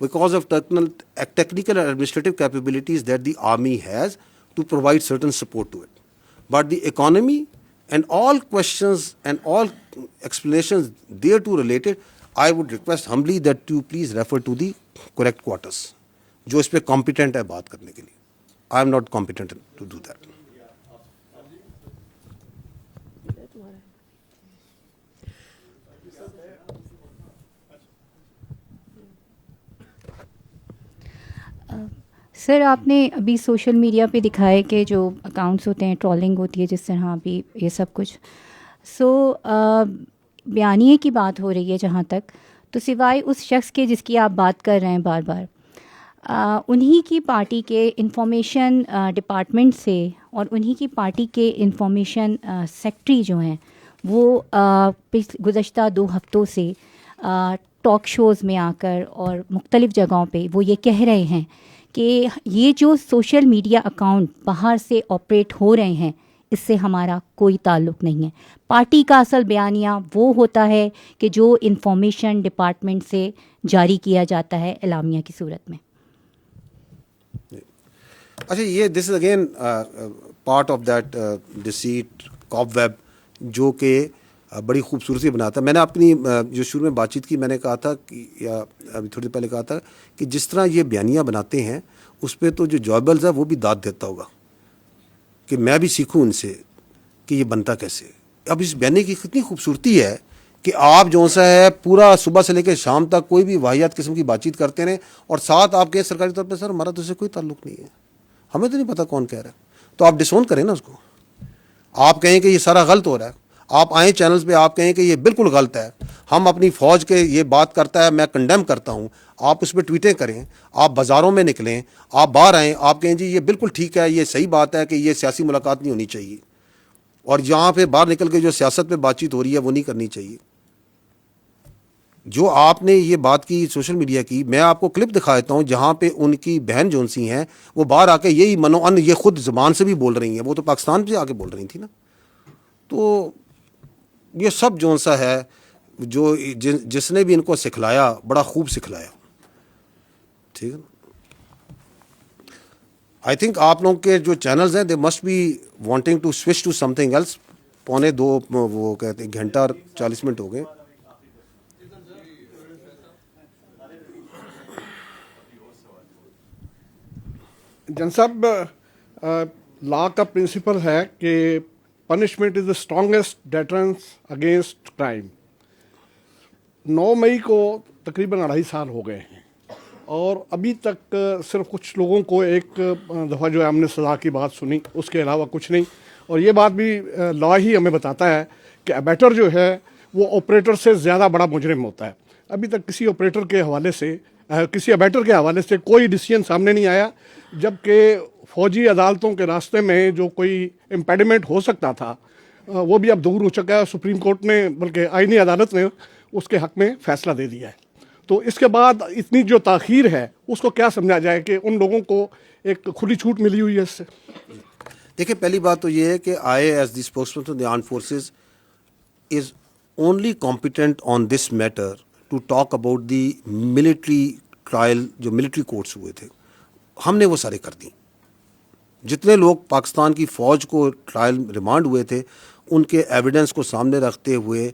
because of technical and administrative capabilities that the army has to provide certain support to it. But the economy and all questions and all explanations thereto related, I would request humbly that you please refer to the correct quarters, جو اس پہ competent ہے بات کرنے کے لیے. I am not competent to do that. سر آپ نے ابھی سوشل میڈیا پہ دکھایا کہ جو اکاؤنٹس ہوتے ہیں ٹرولنگ ہوتی ہے جس طرح ابھی یہ سب کچھ بیانیے کی بات ہو رہی ہے جہاں تک, تو سوائے اس شخص کے جس کی آپ بات کر رہے ہیں بار بار, انہی کی پارٹی کے انفارمیشن ڈپارٹمنٹ سے اور انہی کی پارٹی کے انفارمیشن سیکٹری جو ہیں وہ گزشتہ 2 ہفتوں سے ٹاک شوز میں آ کر اور مختلف جگہوں پہ وہ یہ کہہ رہے ہیں کہ یہ جو سوشل میڈیا اکاؤنٹ باہر سے آپریٹ ہو رہے ہیں اس سے ہمارا کوئی تعلق نہیں ہے. پارٹی کا اصل بیانیہ وہ ہوتا ہے کہ جو انفارمیشن ڈپارٹمنٹ سے جاری کیا جاتا ہے اعلامیہ کی صورت میں. اچھا, یہ this is again part of that deceit cobweb جو کہ بڑی خوبصورتی بناتا ہے. میں نے اپنی جو شروع میں بات چیت کی میں نے کہا تھا یا ابھی تھوڑی دیر پہلے کہا تھا کہ جس طرح یہ بیانیہ بناتے ہیں اس پہ تو جو جوائبلز ہے وہ بھی داد دیتا ہوگا کہ میں بھی سیکھوں ان سے کہ یہ بنتا کیسے. اب اس بیانیے کی کتنی خوبصورتی ہے کہ آپ جو سا ہے پورا صبح سے لے کے شام تک کوئی بھی واحد قسم کی بات چیت کرتے رہیں اور ساتھ آپ کہیں سرکاری طور پہ سر ہمارا تو اس سے کوئی تعلق نہیں ہے, ہمیں تو نہیں پتہ کون کہہ رہا ہے, تو آپ ڈسون کریں نا اس کو. آپ کہیں کہ یہ سارا غلط ہو رہا ہے, آپ آئیں چینلز پہ آپ کہیں کہ یہ بالکل غلط ہے, ہم اپنی فوج کے یہ بات کرتا ہے میں کنڈیم کرتا ہوں, آپ اس پہ ٹویٹیں کریں, آپ بازاروں میں نکلیں, آپ باہر آئیں, آپ کہیں جی یہ بالکل ٹھیک ہے, یہ صحیح بات ہے کہ یہ سیاسی ملاقات نہیں ہونی چاہیے, اور یہاں پہ باہر نکل کے جو سیاست پہ بات چیت ہو رہی ہے وہ نہیں کرنی چاہیے. جو آپ نے یہ بات کی سوشل میڈیا کی, میں آپ کو کلپ دکھا دیتا ہوں جہاں پہ ان کی بہن جون سی ہیں وہ باہر آ کے یہی منو یہ خود زبان سے بھی بول رہی ہیں, وہ تو پاکستان سے آ کے بول رہی تھی نا. تو یہ سب جون سا ہے جو جس نے بھی ان کو سکھلایا بڑا خوب سکھلایا. ٹھیک ہے, آئی تھنک آپ لوگوں کے جو چینلز ہیں they must be wanting to switch to something else. 1:45 وہ کہتے ہیں گھنٹہ اور 40 منٹ ہو گئے. جن صاحب, لا کا پرنسپل ہے کہ punishment is the strongest deterrence against crime. 9 مئی کو تقریباً 2.5 سال ہو گئے ہیں اور ابھی تک صرف کچھ لوگوں کو ایک دفعہ جو ہے ہم نے سزا کی بات سنی, اس کے علاوہ کچھ نہیں. اور یہ بات بھی لا ہی ہمیں بتاتا ہے کہ ابیٹر جو ہے وہ آپریٹر سے زیادہ بڑا مجرم ہوتا ہے. ابھی تک کسی آپریٹر کے حوالے سے کسی ابیٹر کے حوالے سے کوئی ڈیسیجن سامنے نہیں آیا, جبکہ فوجی عدالتوں کے راستے میں جو کوئی امپیڈمنٹ ہو سکتا تھا وہ بھی اب دور ہو چکا ہے. سپریم کورٹ نے بلکہ آئینی عدالت نے اس کے حق میں فیصلہ دے دیا ہے. تو اس کے بعد اتنی جو تاخیر ہے اس کو کیا سمجھا جائے کہ ان لوگوں کو ایک کھلی چھوٹ ملی ہوئی ہے اس سے؟ دیکھیں, پہلی بات تو یہ ہے کہ I a as the spokesperson of the armed forces is only competent on this matter to talk about the military trial جو ملٹری کورٹس ہوئے تھے. ہم نے وہ سارے کر دیں. جتنے لوگ پاکستان کی فوج کو ٹرائل ریمانڈ ہوئے تھے ان کے ایویڈنس کو سامنے رکھتے ہوئے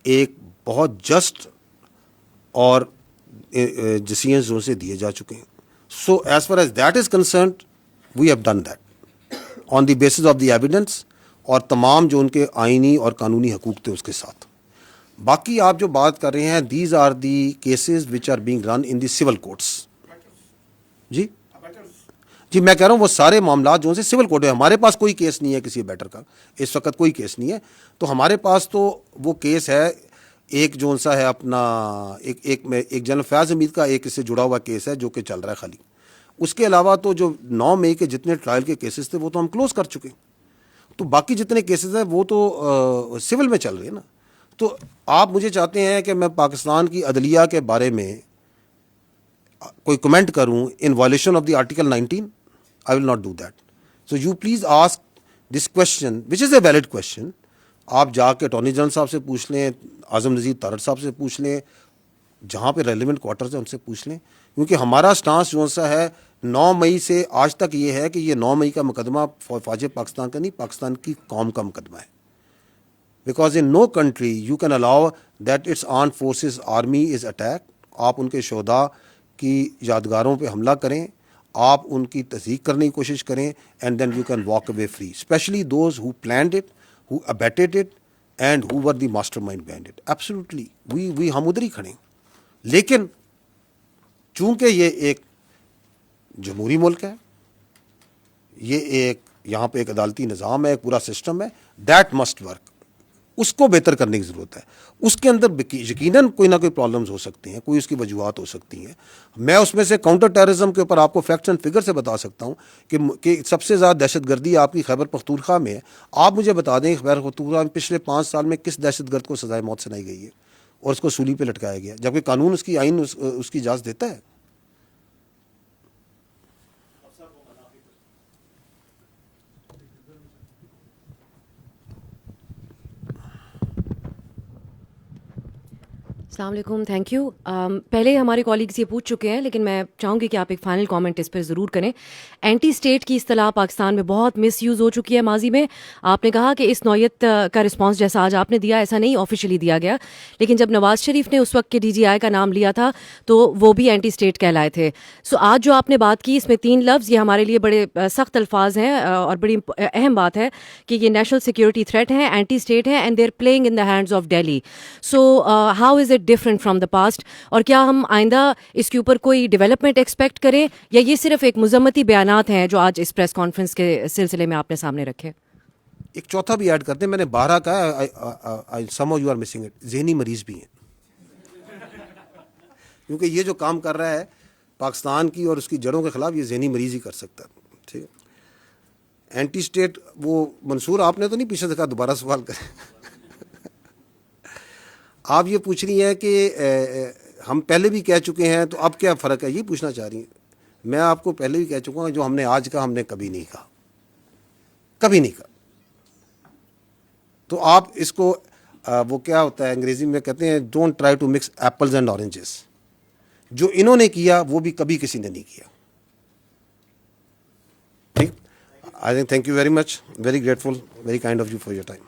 ایک بہت جسٹ اور ڈیسیژنز جو سے دیے جا چکے ہیں. So as far as that is concerned we have done that on the basis of the evidence اور تمام جو ان کے آئینی اور قانونی حقوق تھے اس کے ساتھ. باقی آپ جو بات کر رہے ہیں these are the cases which are being run in the civil courts. جی میں کہہ رہا ہوں وہ سارے معاملات جو سے سول کورٹ ہے. ہمارے پاس کوئی کیس نہیں ہے کسی بیٹر کا, اس وقت کوئی کیس نہیں ہے. تو ہمارے پاس تو وہ کیس ہے ایک جو سا ہے اپنا ایک جنرل فیاض حمید کا ایک اس سے جڑا ہوا کیس ہے جو کہ چل رہا ہے خالی. اس کے علاوہ تو جو 9 مئی کے جتنے ٹرائل کے کیسز تھے وہ تو ہم کلوز کر چکے. تو باقی جتنے کیسز ہیں وہ تو سول میں چل رہے ہیں نا. تو آپ مجھے چاہتے ہیں کہ میں پاکستان کی عدلیہ کے بارے میں کوئی کمنٹ کروں ان violation of the article 19؟ I will not do that. So you please ask this question, which is a valid question. آپ جا کے اٹارنی جنرل صاحب سے پوچھ لیں, اعظم نذیر تارڑ صاحب سے پوچھ لیں, جہاں پہ ریلیونٹ کوارٹرز ہیں ان سے پوچھ لیں. کیونکہ ہمارا سٹانس جو سا ہے 9 مئی سے آج تک یہ ہے کہ یہ 9 مئی کا مقدمہ فوج پاکستان کا نہیں, پاکستان کی قوم کا مقدمہ ہے. because in no country you can allow that its armed forces army is attacked. آپ ان کے شہداء کی یادگاروں پہ حملہ کریں, آپ ان کی تصدیق کرنے کی کوشش کریں, and then you can walk away free, especially those who planned it, who abetted it, and who were the mastermind behind it. Absolutely we ہم ادھر ہی کھڑے ہیں. لیکن چونکہ یہ ایک جمہوری ملک ہے, یہ ایک یہاں پہ ایک عدالتی نظام ہے, ایک پورا سسٹم ہے, دیٹ مسٹ ورک. اس کو بہتر کرنے کی ضرورت ہے. اس کے اندر یقیناً کوئی نہ کوئی پرابلمز ہو سکتی ہیں, کوئی اس کی وجوہات ہو سکتی ہیں. میں اس میں سے کاؤنٹر ٹیررزم کے اوپر آپ کو فیکٹس اینڈ فگر سے بتا سکتا ہوں کہ سب سے زیادہ دہشت گردی آپ کی خیبر پختونخوا میں ہے. آپ مجھے بتا دیں خیبر پختونخوا میں پچھلے 5 سال میں کس دہشت گرد کو سزائے موت سنائی گئی ہے اور اس کو سولی پہ لٹکایا گیا, جبکہ قانون اس کی آئین اس کی اجازت دیتا ہے. السلام علیکم, تھینک یو. پہلے ہمارے کالیگز یہ پوچھ چکے ہیں, لیکن میں چاہوں گی کہ آپ ایک فائنل کامنٹ اس پہ ضرور کریں. اینٹی اسٹیٹ کی اصطلاح پاکستان میں بہت مس یوز ہو چکی ہے ماضی میں. آپ نے کہا کہ اس نوعیت کا رسپانس جیسا آج آپ نے دیا ایسا نہیں آفیشیلی دیا گیا, لیکن جب نواز شریف نے اس وقت کے ڈی جی آئی کا نام لیا تھا تو وہ بھی اینٹی اسٹیٹ کہلائے تھے. سو آج جو آپ نے بات کی اس میں 3 لفظ, یہ ہمارے لیے بڑے سخت الفاظ ہیں اور بڑی اہم بات ہے کہ یہ نیشنل سیکورٹی تھریٹ ہیں, اینٹی اسٹیٹ ہیں, and they are playing in the hands of Delhi. So how is it different from the past, اور کیا ہم آئندہ اس کے اوپر کوئی ڈیولپمنٹ ایکسپیکٹ کریں, یا یہ صرف ایک مذمتی بیانات ہیں جو آج اس پریس کانفرنس کے سلسلے میں آپ نے سامنے رکھے؟ ایک چوتھا بھی ایڈ کرتے ہیں, میں نے 12 کہا, some of you are missing it, ذہنی مریض بھی ہیں. کیونکہ یہ جو کام کر رہا ہے پاکستان کی اور اس کی جڑوں کے خلاف, یہ ذہنی مریض ہی کر سکتا ہے. ٹھیک ہے, اینٹی اسٹیٹ وہ منصور آپ نے تو نہیں پیچھے سے کہا دوبارہ سوال کریں. آپ یہ پوچھ رہی ہیں کہ ہم پہلے بھی کہہ چکے ہیں تو اب کیا فرق ہے, یہ پوچھنا چاہ رہی ہیں. میں آپ کو پہلے بھی کہہ چکا ہوں, جو ہم نے آج کہا ہم نے کبھی نہیں کہا, کبھی نہیں کہا. تو آپ اس کو وہ کیا ہوتا ہے انگریزی میں کہتے ہیں don't try to mix apples and oranges. جو انہوں نے کیا وہ بھی کبھی کسی نے نہیں کیا. ٹھیک, I think thank you very much, very grateful, very kind of you for your time.